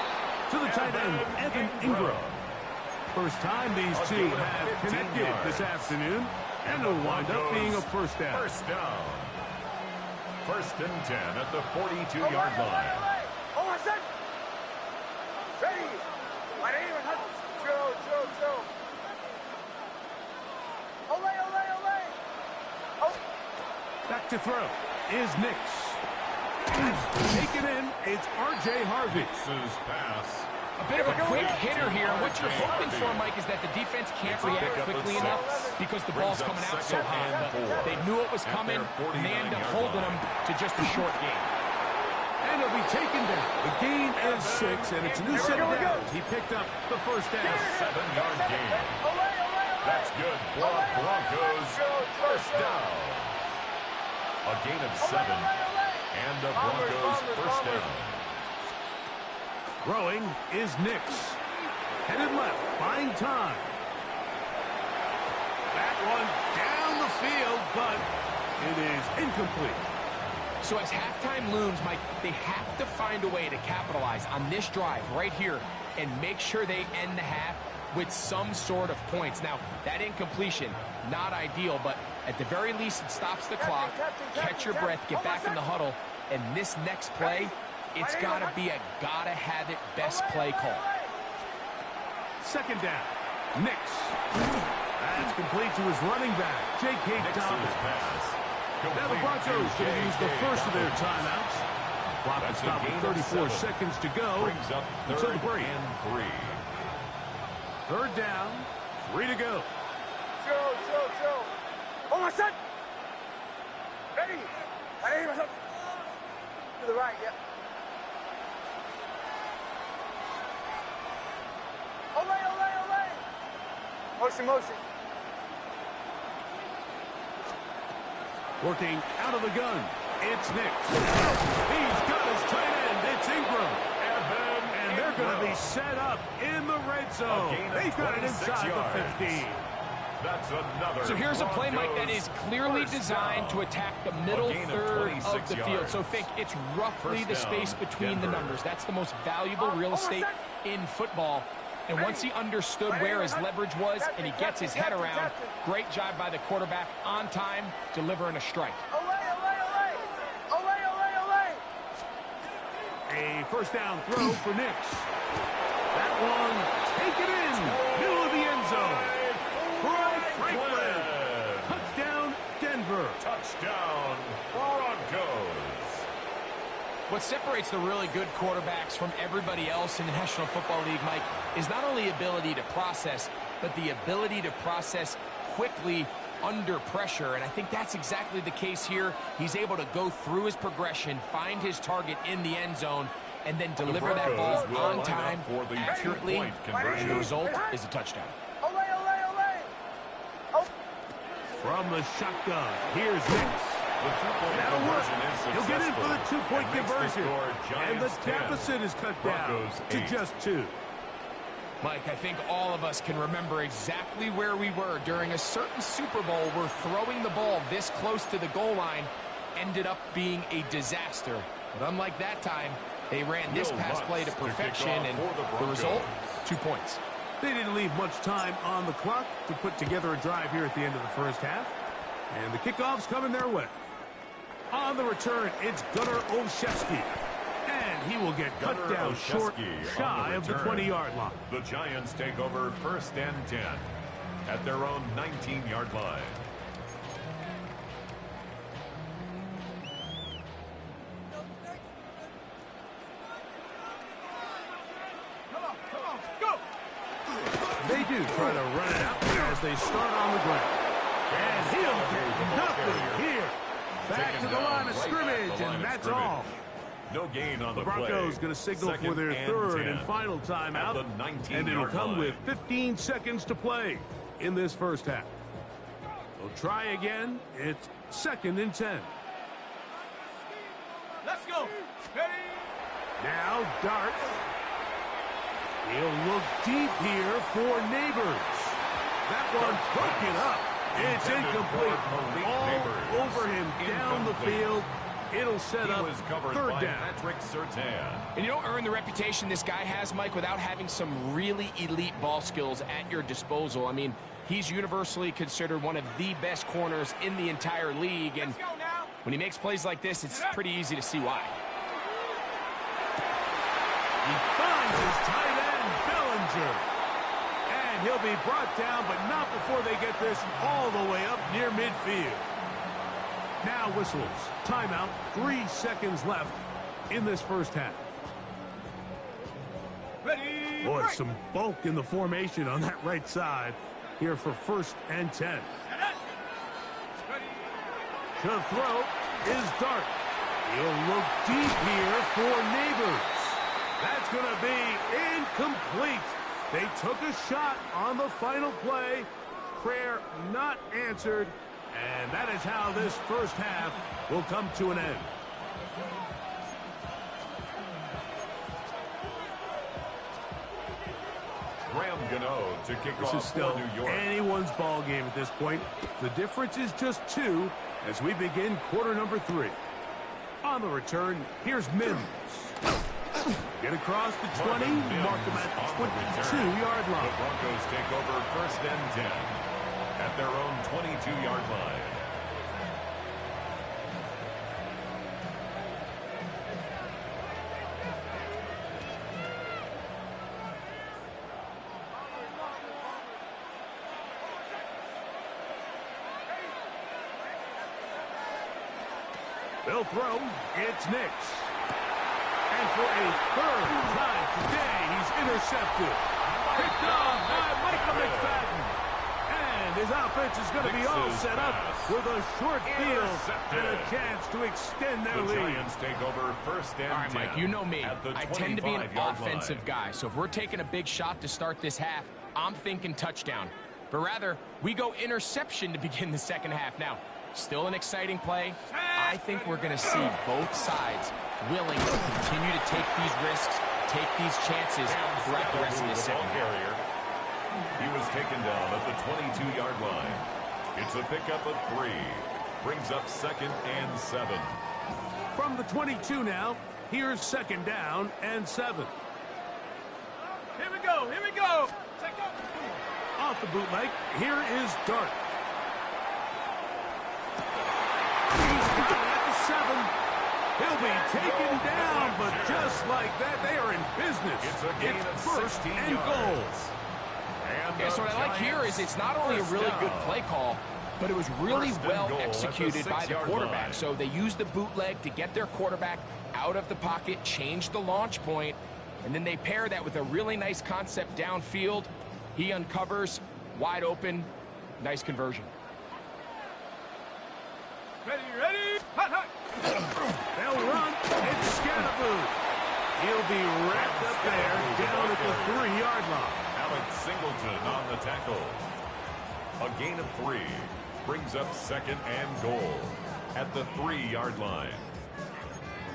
[SPEAKER 6] to the tight end, Evan Ingram. First time these two have connected this afternoon, and it'll wind up being a first down.
[SPEAKER 4] First down. First and 10 at the 42-yard line.
[SPEAKER 3] Hold on, set. Ready. Ready. Return. Chill. Olay. Oh.
[SPEAKER 6] Back to throw is Nix. It's taken in. It's R.J. Harvey.
[SPEAKER 4] Nix's pass.
[SPEAKER 7] A bit of a quick hitter here. What you're hoping for, Mike, is that the defense can't react quickly enough because the ball's coming out so hot. But they knew it was coming, and they end up holding them to just a short game.
[SPEAKER 6] And it'll be taken down. The gain is 6, and it's a new set of downs. He picked up the first down.
[SPEAKER 4] 7-yard gain. That's good. Broncos first down. A gain of 7. And the Broncos first down.
[SPEAKER 6] Throwing is Nix. Headed left, buying time. That one down the field, but it is incomplete.
[SPEAKER 7] So as halftime looms, Mike, they have to find a way to capitalize on this drive right here and make sure they end the half with some sort of points. Now, that incompletion, not ideal, but at the very least, it stops the clock. Catch your breath, get back in the huddle, and this next play, it's got to be a gotta-have-it best play call.
[SPEAKER 6] Second down, Nix. That's complete to his running back, J.K. Dobbins. Now the Broncos going to use the first of their timeouts. Clock is stopped at 34 seconds to go
[SPEAKER 4] Brings up
[SPEAKER 6] until the
[SPEAKER 4] third
[SPEAKER 6] break.
[SPEAKER 4] and 3.
[SPEAKER 6] Third down, 3 to go.
[SPEAKER 3] Chill. Hold on, set. Ready. To the right, yeah. Motion, motion.
[SPEAKER 6] Working out of the gun. It's Nix. He's got his tight end. It's Ingram. And they're going to be set up in the red zone. They've got it inside the 15.
[SPEAKER 4] That's another.
[SPEAKER 7] So here's a play, Mike, that is clearly designed to attack the middle third of the field. So think it's roughly the space between the numbers. That's the most valuable real estate in football. And once he understood where his leverage was and he gets his head around, great job by the quarterback on time, delivering a strike.
[SPEAKER 6] A first down throw for Nix. That one, take it in, middle of the end zone. Franklin. Touchdown, Denver.
[SPEAKER 4] Touchdown, Broncos.
[SPEAKER 7] What separates the really good quarterbacks from everybody else in the National Football League, Mike, is not only ability to process, but the ability to process quickly under pressure. And I think that's exactly the case here. He's able to go through his progression, find his target in the end zone, and then deliver that ball on time, accurately, and the result is a touchdown.
[SPEAKER 6] From the shotgun, here's Nix. That'll work. He'll get in for the two-point conversion. And the deficit is cut down to just 2.
[SPEAKER 7] Mike, I think all of us can remember exactly where we were during a certain Super Bowl where throwing the ball this close to the goal line ended up being a disaster. But unlike that time, they ran this pass play to perfection, and the result, 2 points.
[SPEAKER 6] They didn't leave much time on the clock to put together a drive here at the end of the first half. And the kickoff's coming their way. On the return, it's Gunnar Olszewski. And he will get cut down short, shy of the 20-yard line.
[SPEAKER 4] The Giants take over first and 10 at their own 19-yard line.
[SPEAKER 6] They do try to run it out as they start on the ground. And he'll do nothing here. Back to the line of scrimmage, and that's all.
[SPEAKER 4] No gain on the play.
[SPEAKER 6] The Broncos going to signal for their third and final timeout, and it'll come with 15 seconds to play in this first half. They'll try again. It's 2nd and 10.
[SPEAKER 3] Let's go. Ready?
[SPEAKER 6] Now Dart. He'll look deep here for Neighbors. That one's broken up. It's incomplete. All over him down the field. It'll set up third down.
[SPEAKER 7] And you don't earn the reputation this guy has, Mike, without having some really elite ball skills at your disposal. I mean, he's universally considered one of the best corners in the entire league. And when he makes plays like this, it's pretty easy to see why.
[SPEAKER 6] He finds his tight end, Bellinger. And he'll be brought down, but not before they get this all the way up near midfield. Now whistles. Timeout. 3 seconds left in this first half.
[SPEAKER 3] Ready?
[SPEAKER 6] Boy, some bulk in the formation on that right side here for 1st and 10. To throw is Dart. He'll look deep here for Neighbors. That's going to be incomplete. They took a shot on the final play. Prayer not answered. And that is how this first half will come to an end.
[SPEAKER 4] Graham Gano to kick
[SPEAKER 6] This
[SPEAKER 4] off
[SPEAKER 6] is still
[SPEAKER 4] for New York.
[SPEAKER 6] anyone's ball game at this point. The difference is just 2 as we begin quarter number 3. On the return, here's Mims. Get across the 20, mark them at the 22-yard line.
[SPEAKER 4] The Broncos take over 1st and 10 at their own 22-yard line.
[SPEAKER 6] They'll throw. It's Nix. And for a 3rd time today, he's intercepted. Picked off by Michael McFadden. And his offense is going to be all set up with a short field and a chance to extend their
[SPEAKER 4] The
[SPEAKER 6] lead.
[SPEAKER 4] Giants take over 1st and 10.
[SPEAKER 7] All right, Mike, you know me. I tend to be an
[SPEAKER 4] 25-yard
[SPEAKER 7] offensive
[SPEAKER 4] line.
[SPEAKER 7] guy. So if we're taking a big shot to start this half, I'm thinking touchdown. but rather we go interception to begin the second half. Now, still an exciting play. I think we're going to see both sides willing to continue to take these risks, take these chances throughout the rest of this second half.
[SPEAKER 4] He was taken down at the 22-yard line. It's a pickup of 3. Brings up 2nd and 7.
[SPEAKER 6] From the 22 now, here's 2nd down and 7.
[SPEAKER 3] Here we go, here we go.
[SPEAKER 6] Off the bootleg, here is Dart. He's got it at the 7. He'll be taken down, but just like that, they are in business.
[SPEAKER 4] It's a gain of
[SPEAKER 6] 1st and
[SPEAKER 4] yards.
[SPEAKER 6] goal.
[SPEAKER 7] Yeah, so what I like here is it's not only a really good play call, but it was really well executed by the quarterback. So they used the bootleg to get their quarterback out of the pocket, change the launch point, and then they pair that with a really nice concept downfield. He uncovers, wide open, nice conversion.
[SPEAKER 3] Ready, ready, hot, hot.
[SPEAKER 6] They'll run. It's Scatterboo. He'll be wrapped up there down at the 3-yard line.
[SPEAKER 4] Alex Singleton on the tackle. A gain of 3. Brings up 2nd and goal at the 3-yard line.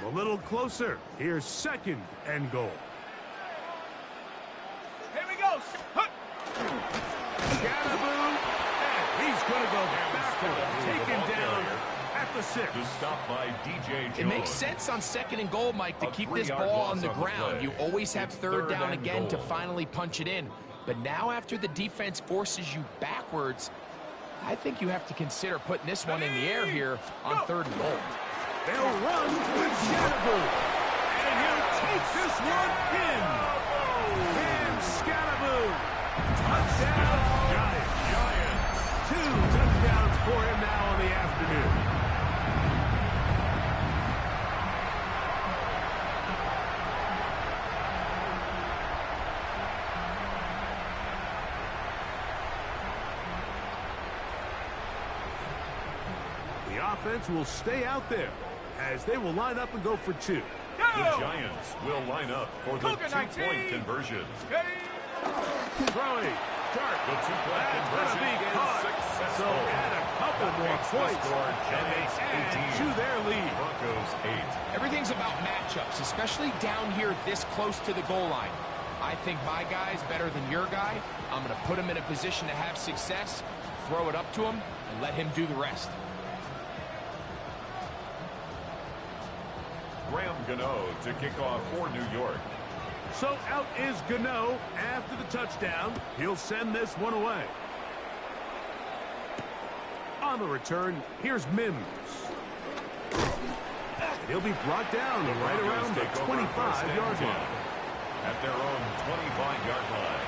[SPEAKER 6] A little closer. Here's 2nd and goal.
[SPEAKER 3] Here we go. Hut.
[SPEAKER 6] Scatterboo. And he's going to go backward. Taken down at the 6.
[SPEAKER 4] To stop by DJ Jones.
[SPEAKER 7] It makes sense on 2nd and goal, Mike, to keep this ball on the ground. You always have 3rd down again to finally punch it in. But now after the defense forces you backwards, I think you have to consider putting this one in the air here on 3rd and goal.
[SPEAKER 6] They'll run with Scatterboo. And he'll take this one in. And Scatterboo. Touchdown, Giants. 2 touchdowns for him now on the afternoon. The offense will stay out there as they will line up and go for 2.
[SPEAKER 4] The Giants will line up for the 2-point conversion.
[SPEAKER 6] Throwing. Dart.
[SPEAKER 4] The 2-point conversion is successful.
[SPEAKER 6] So add a couple more points, and they add to their lead.
[SPEAKER 4] Broncos 8.
[SPEAKER 7] Everything's about matchups, especially down here this close to the goal line. I think my guy's better than your guy. I'm going to put him in a position to have success, throw it up to him, and let him do the rest.
[SPEAKER 4] Graham Gano to kick off for New York.
[SPEAKER 6] So out is Gano after the touchdown. He'll send this one away. On the return, here's Mims. He'll be brought down right around the 25-yard line.
[SPEAKER 4] At their own 25-yard line.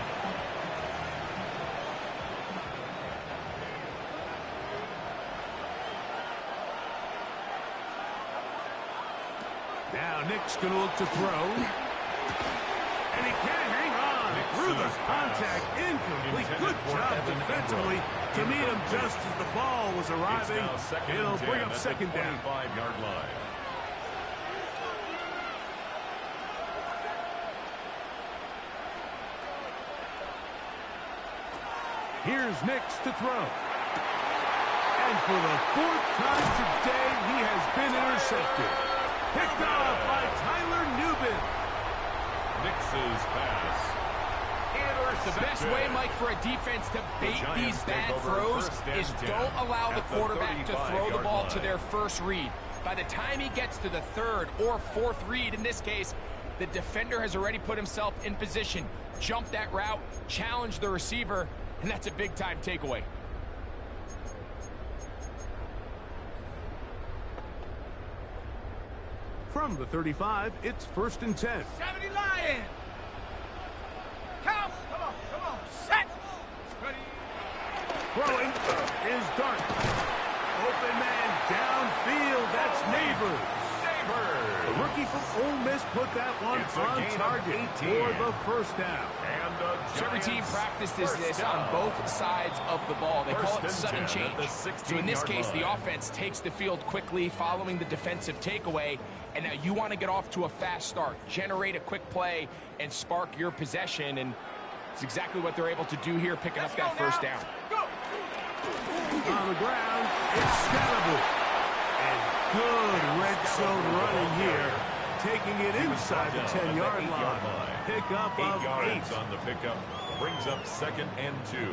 [SPEAKER 6] Now Nick's going to look to throw. And he can't hang on through the contact. Incomplete. Good job defensively to meet him just as the ball was arriving. It'll bring up 2nd down.
[SPEAKER 4] 25-yard line.
[SPEAKER 6] Here's Nix to throw. And for the 4th time today, he has been intercepted. Picked off by Tyler Nubin.
[SPEAKER 4] Nix's pass.
[SPEAKER 7] The best way, Mike, for a defense to bait these bad throws is don't allow the quarterback to throw the ball to their first read. By the time he gets to the 3rd or 4th read, in this case, the defender has already put himself in position, jump that route, challenge the receiver, and that's a big-time takeaway.
[SPEAKER 6] From the 35, it's 1st and 10.
[SPEAKER 3] 70 Lion. Come on, set. Ready.
[SPEAKER 6] Throwing is Dart. Open man downfield. That's Neighbors. The rookie from Ole Miss put that one on target for the 1st down.
[SPEAKER 7] So every team practices this on both sides of the ball. They call it sudden change. So in this case, the offense takes the field quickly following the defensive takeaway, and now you want to get off to a fast start, generate a quick play, and spark your possession. And It's exactly what they're able to do here, picking up that first down.
[SPEAKER 6] On the ground, it's Scalaboo. And good red zone running here, taking it inside the 10-yard line. Pickup of 8
[SPEAKER 4] on the pickup, brings up 2nd and 2.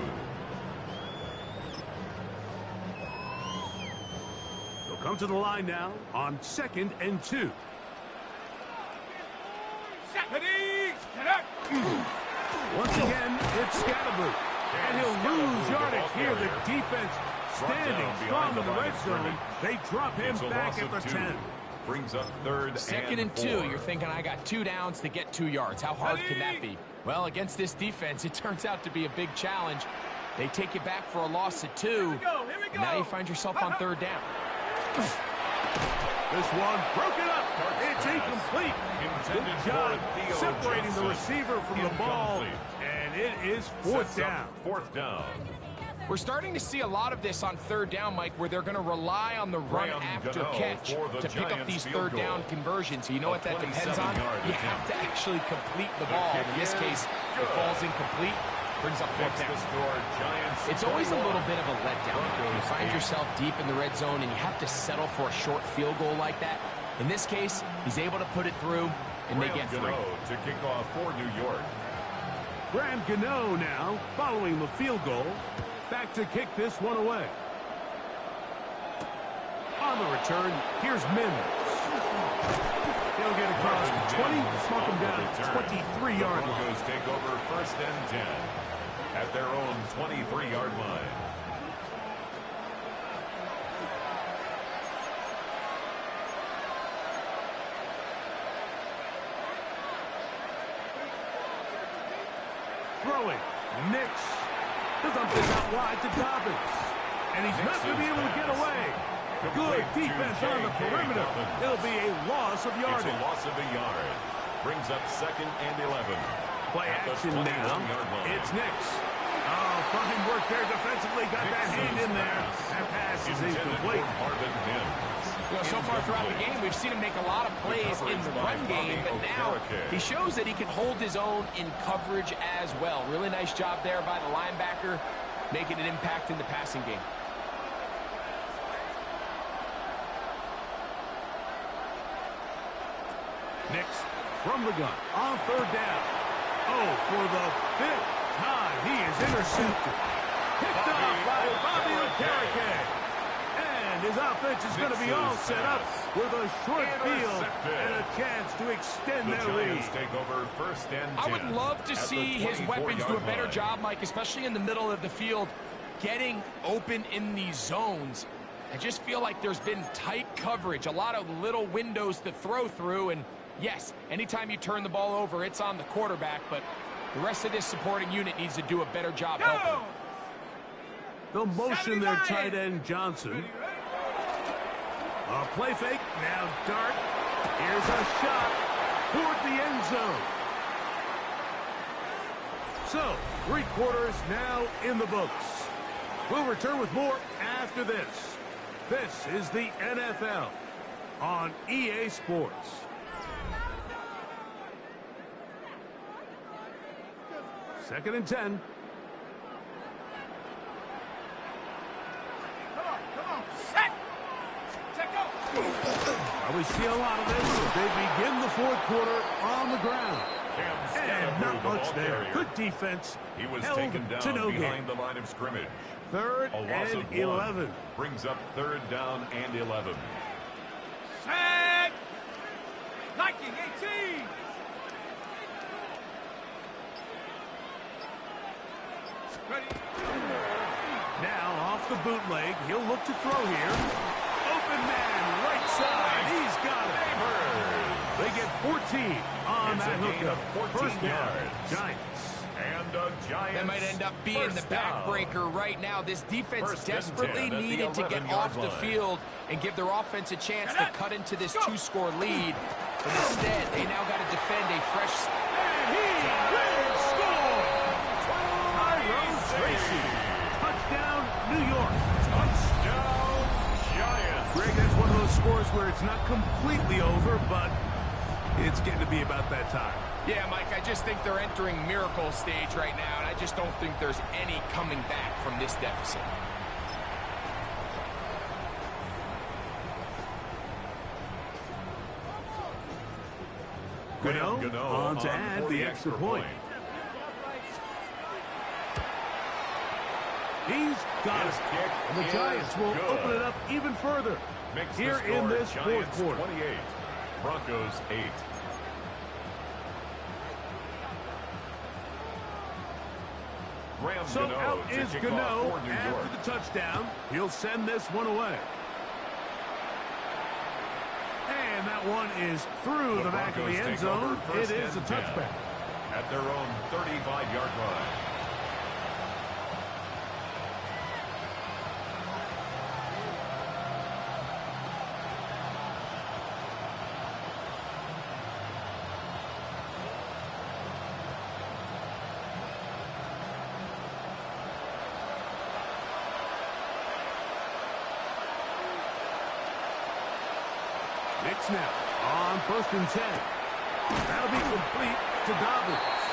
[SPEAKER 6] They'll come to the line now on 2nd and 2. Once again, it's Scalaboo. And he'll lose yardage here. The defense standing strong in the red zone. They drop him back at the 10.
[SPEAKER 4] Brings up 3rd
[SPEAKER 7] and 2. You're thinking, I got 2 downs to get 2 yards. How hard can that be? Well, against this defense, it turns out to be a big challenge. They take you back for a loss at 2. Here we go. And now you find yourself on 3rd down.
[SPEAKER 6] This one broken up. It's incomplete. Good job separating the receiver from the ball. And it is 4th down.
[SPEAKER 4] 4th down.
[SPEAKER 7] We're starting to see a lot of this on 3rd down, Mike, where they're going to rely on the run after catch to pick up these 3rd down conversions. You know what that depends on? You have to actually complete the ball. In this case, it falls incomplete, brings up 4th down. It's always a little bit of a letdown. You find yourself deep in the red zone and you have to settle for a short field goal like that. In this case, he's able to put it through, and they get 3.
[SPEAKER 4] To kick off for New York.
[SPEAKER 6] Graham Gano now following the field goal. Back to kick this one away. On the return, here's Mims. He'll get across the 20, mark him down at 23-yard line.
[SPEAKER 4] Broncos take over 1st and 10 at their own 23-yard line.
[SPEAKER 6] Throwing, Nix. The dump is out wide to Dobbins. And he's not going to be able to get away. Good defense on the perimeter. It'll be a loss of yardage.
[SPEAKER 4] It's a loss of a yard. Brings up 2nd and 11.
[SPEAKER 6] Play action now. It's Nix. Oh, fine work there defensively. Got that hand in there. That pass is incomplete.
[SPEAKER 7] You know, so far throughout the game, we've seen him make a lot of plays in the run game, but now he shows that he can hold his own in coverage as well. Really nice job there by the linebacker, making an impact in the passing game.
[SPEAKER 6] Nix from the gun on 3rd down. Oh, for the 5th time, he is intercepted. Picked off by Bobby Okereke. And his offense is going to be all set up with a short field and a chance to extend their lead.
[SPEAKER 4] Take over 1st and 10.
[SPEAKER 7] I would love to see his weapons do a better job, Mike, especially in the middle of the field, getting open in these zones. I just feel like there's been tight coverage, a lot of little windows to throw through, and yes, anytime you turn the ball over, it's on the quarterback, but the rest of this supporting unit needs to do a better job helping.
[SPEAKER 6] The motion there, tight end Johnson. A play fake, now Dart. Here's a shot toward the end zone. So, 3 quarters now in the books. We'll return with more after this. This is the NFL on EA Sports. Second and 10. We see a lot of this as they begin the 4th quarter on the ground. And not much there. Good defense.
[SPEAKER 4] He was
[SPEAKER 6] held
[SPEAKER 4] taken down
[SPEAKER 6] to no
[SPEAKER 4] behind
[SPEAKER 6] gain.
[SPEAKER 4] the line of scrimmage.
[SPEAKER 6] 3rd and 11.
[SPEAKER 4] Brings up 3rd down and 11.
[SPEAKER 3] Set! 1918! Ready?
[SPEAKER 6] Now off the bootleg. He'll look to throw here. Open man, right side. He's got it. They get 14 on that hookup. 1st down, Giants.
[SPEAKER 4] And a Giants.
[SPEAKER 7] That might end up being the backbreaker right now. This defense desperately needed to get off the field and give their offense a chance to cut into this 2-score lead. But instead, they now got to defend a fresh...
[SPEAKER 6] And he will score! Tyrone Tracy. Touchdown, New York.
[SPEAKER 4] Touchdown, Giants.
[SPEAKER 6] Greg, that's one of those scores where it's not completely over, but it's getting to be about that time.
[SPEAKER 7] Yeah, Mike, I just think they're entering miracle stage right now, and I just don't think there's any coming back from this deficit.
[SPEAKER 6] Gano on to add the extra point. He's got it. And the Giants will open it up even further here in this fourth quarter.
[SPEAKER 4] 28, Broncos 8.
[SPEAKER 6] So out is Gano after the touchdown. He'll send this one away. And that one is through the back of the end zone. It is a touchback.
[SPEAKER 4] At their own 35-yard line.
[SPEAKER 6] Knicks now on 1st and 10. That'll be complete to Dobbins.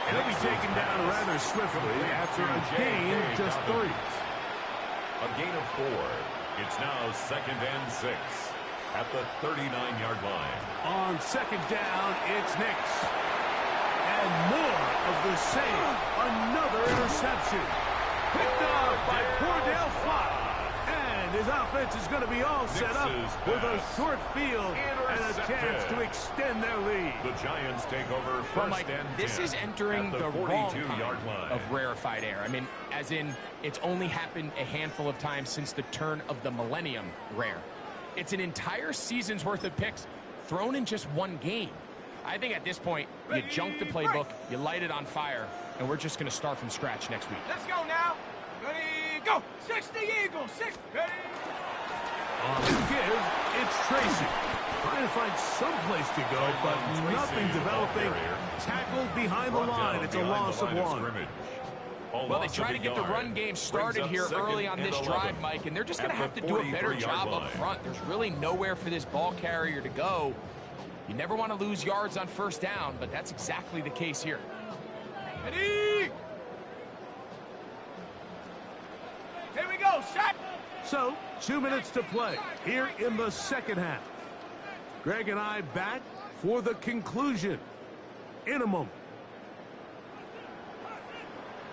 [SPEAKER 6] It'll be taken down rather swiftly after a gain of just 3.
[SPEAKER 4] A gain of 4. It's now 2nd and 6 at the 39-yard line.
[SPEAKER 6] On 2nd down, it's Knicks. And more of the same. Another interception. Picked up by Cordell Flott. And his offense is going to be all set up with a short field and a chance to extend their lead.
[SPEAKER 4] The Giants take over first and 10.
[SPEAKER 7] This is entering the wrong kind of rarefied air. I mean, as in, it's only happened a handful of times since the turn of the millennium rare. It's an entire season's worth of picks thrown in just one game. I think at this point, you junk the playbook, you light it on fire, and we're just going to start from scratch next week.
[SPEAKER 3] Let's go now. Ready, go. 60 Eagles. 6. Ready.
[SPEAKER 6] On the give, it's Tracy. Trying to find some place to go, but nothing developing. Tackled behind the line. It's a loss of 1.
[SPEAKER 7] Well, they try to get the run game started here early on this drive, Mike, and they're just going to have to do a better job up front. There's really nowhere for this ball carrier to go. You never want to lose yards on 1st down, but that's exactly the case here.
[SPEAKER 3] Ready. Here we go, shot.
[SPEAKER 6] So, 2 minutes to play here in the 2nd half. Greg and I back for the conclusion in a moment.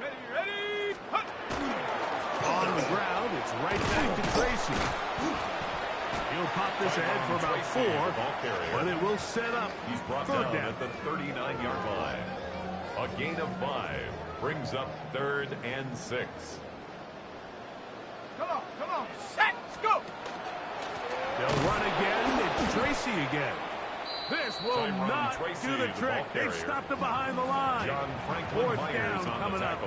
[SPEAKER 3] Ready.
[SPEAKER 6] On the ground, it's right back to Tracy. He'll pop this ahead for about 4, but it will set up
[SPEAKER 4] He's brought
[SPEAKER 6] 3rd
[SPEAKER 4] down
[SPEAKER 6] down
[SPEAKER 4] at the 39-yard line. A gain of 5 brings up 3rd and 6.
[SPEAKER 3] Come on, set, let's go.
[SPEAKER 6] They'll run again. It's Tracy again. This will not do the trick. They've stopped it behind the line. 4th down coming up.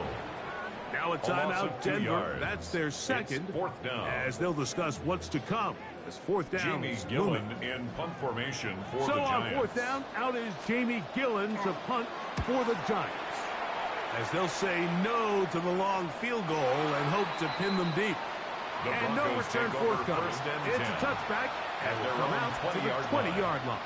[SPEAKER 6] Now a timeout, Denver. That's their 2nd.
[SPEAKER 4] 4th down.
[SPEAKER 6] As they'll discuss what's to come. As 4th down
[SPEAKER 4] Jamie
[SPEAKER 6] is
[SPEAKER 4] Gillen
[SPEAKER 6] looming.
[SPEAKER 4] in punt formation for
[SPEAKER 6] So
[SPEAKER 4] the
[SPEAKER 6] on
[SPEAKER 4] Giants.
[SPEAKER 6] 4th down, out is Jamie Gillen to punt for the Giants. As they'll say no to the long field goal and hope to pin them deep. And no return forthcoming. It's a touchback and will come out to the 20-yard line.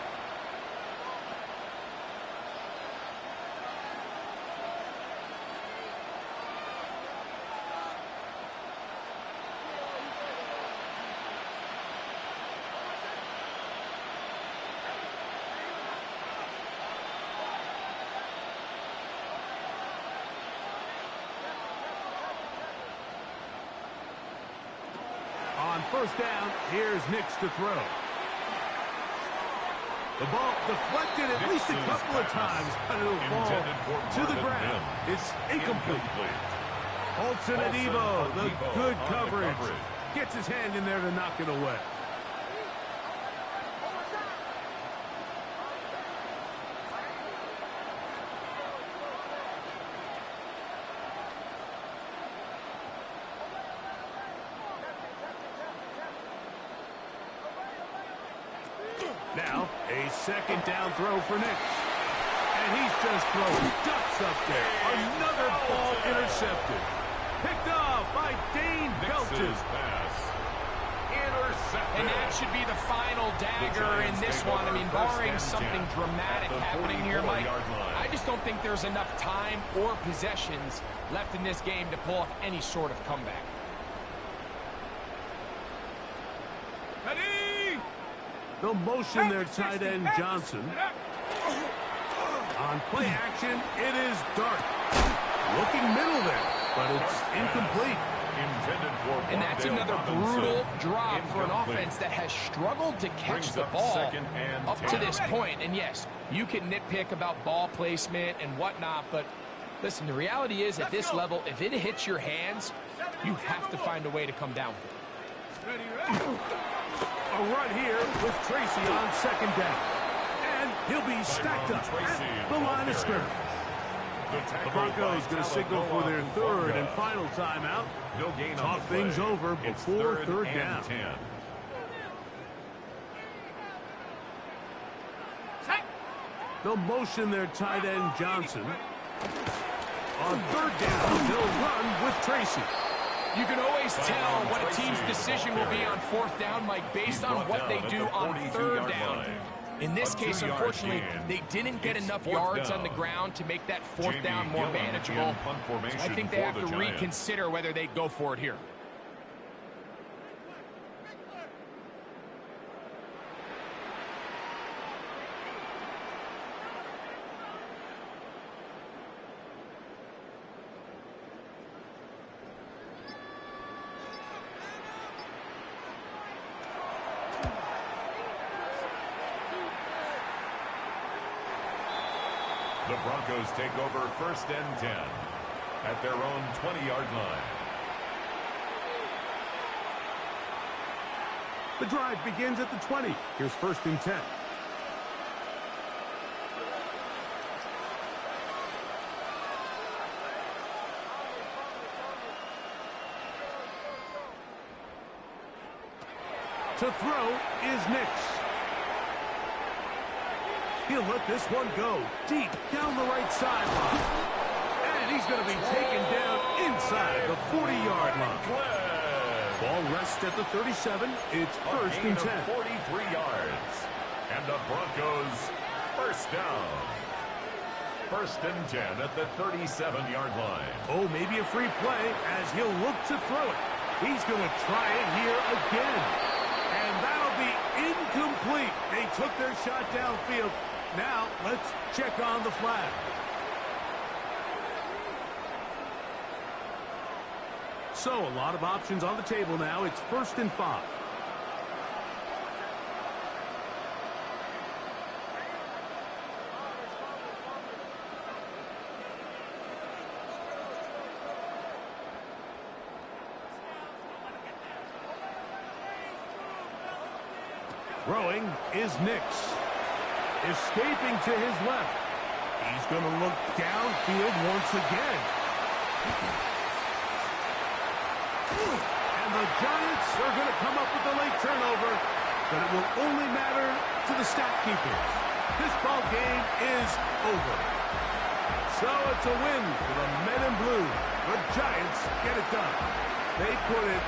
[SPEAKER 6] On 1st down, here's Knicks to throw. The ball deflected at least a couple of times, but it'll fall to the ground. It's incomplete. Olsen and Evo, the good coverage. Gets his hand in there to knock it away. Now, a 2nd down throw for Knicks. And he's just throwing ducks up there. Another ball intercepted. Picked off by Dane Belton.
[SPEAKER 4] Pass.
[SPEAKER 7] And that should be the final dagger in this one. I mean, barring something dramatic happening here, Mike, I just don't think there's enough time or possessions left in this game to pull off any sort of comeback.
[SPEAKER 6] They'll motion their tight end, Johnson. On play action, it is Dart. Looking middle there, but it's incomplete.
[SPEAKER 7] And that's another brutal drop for an offense that has struggled to catch the ball up to this point. And yes, you can nitpick about ball placement and whatnot, but listen, the reality is at this level, if it hits your hands, you have to find a way to come down with it.
[SPEAKER 6] A run here with Tracy on second down. And he'll be stacked up at the line of scrimmage. The Broncos going to signal for their third and final timeout. Talk things over before third down. They'll motion their tight end, Johnson. On third down, they'll run with Tracy.
[SPEAKER 7] You can always tell what a team's decision will be on fourth down, Mike, based on what they do on third down. In this case, unfortunately, they didn't get enough yards on the ground to make that fourth down more manageable. So I think they have to reconsider whether they go for it here.
[SPEAKER 4] The Broncos take over first and 10 at their own 20-yard line.
[SPEAKER 6] The drive begins at the 20. Here's first and 10. To throw is Nix. He'll let this one go deep down the right sideline. And he's going to be taken down inside the 40-yard line. Ball rests at the 37. It's first and 10.
[SPEAKER 4] 43 yards. And the Broncos first down. First and 10 at the 37-yard line.
[SPEAKER 6] Oh, maybe a free play as he'll look to throw it. He's going to try it here again. And that'll be incomplete. They took their shot downfield. Now, let's check on the flag. So, a lot of options on the table now. It's first and 5. Throwing is Nix. Escaping to his left. He's going to look downfield once again. And the Giants are going to come up with a late turnover, but it will only matter to the stat keepers. This ball game is over. So it's a win for the Men in Blue. The Giants get it done. They put it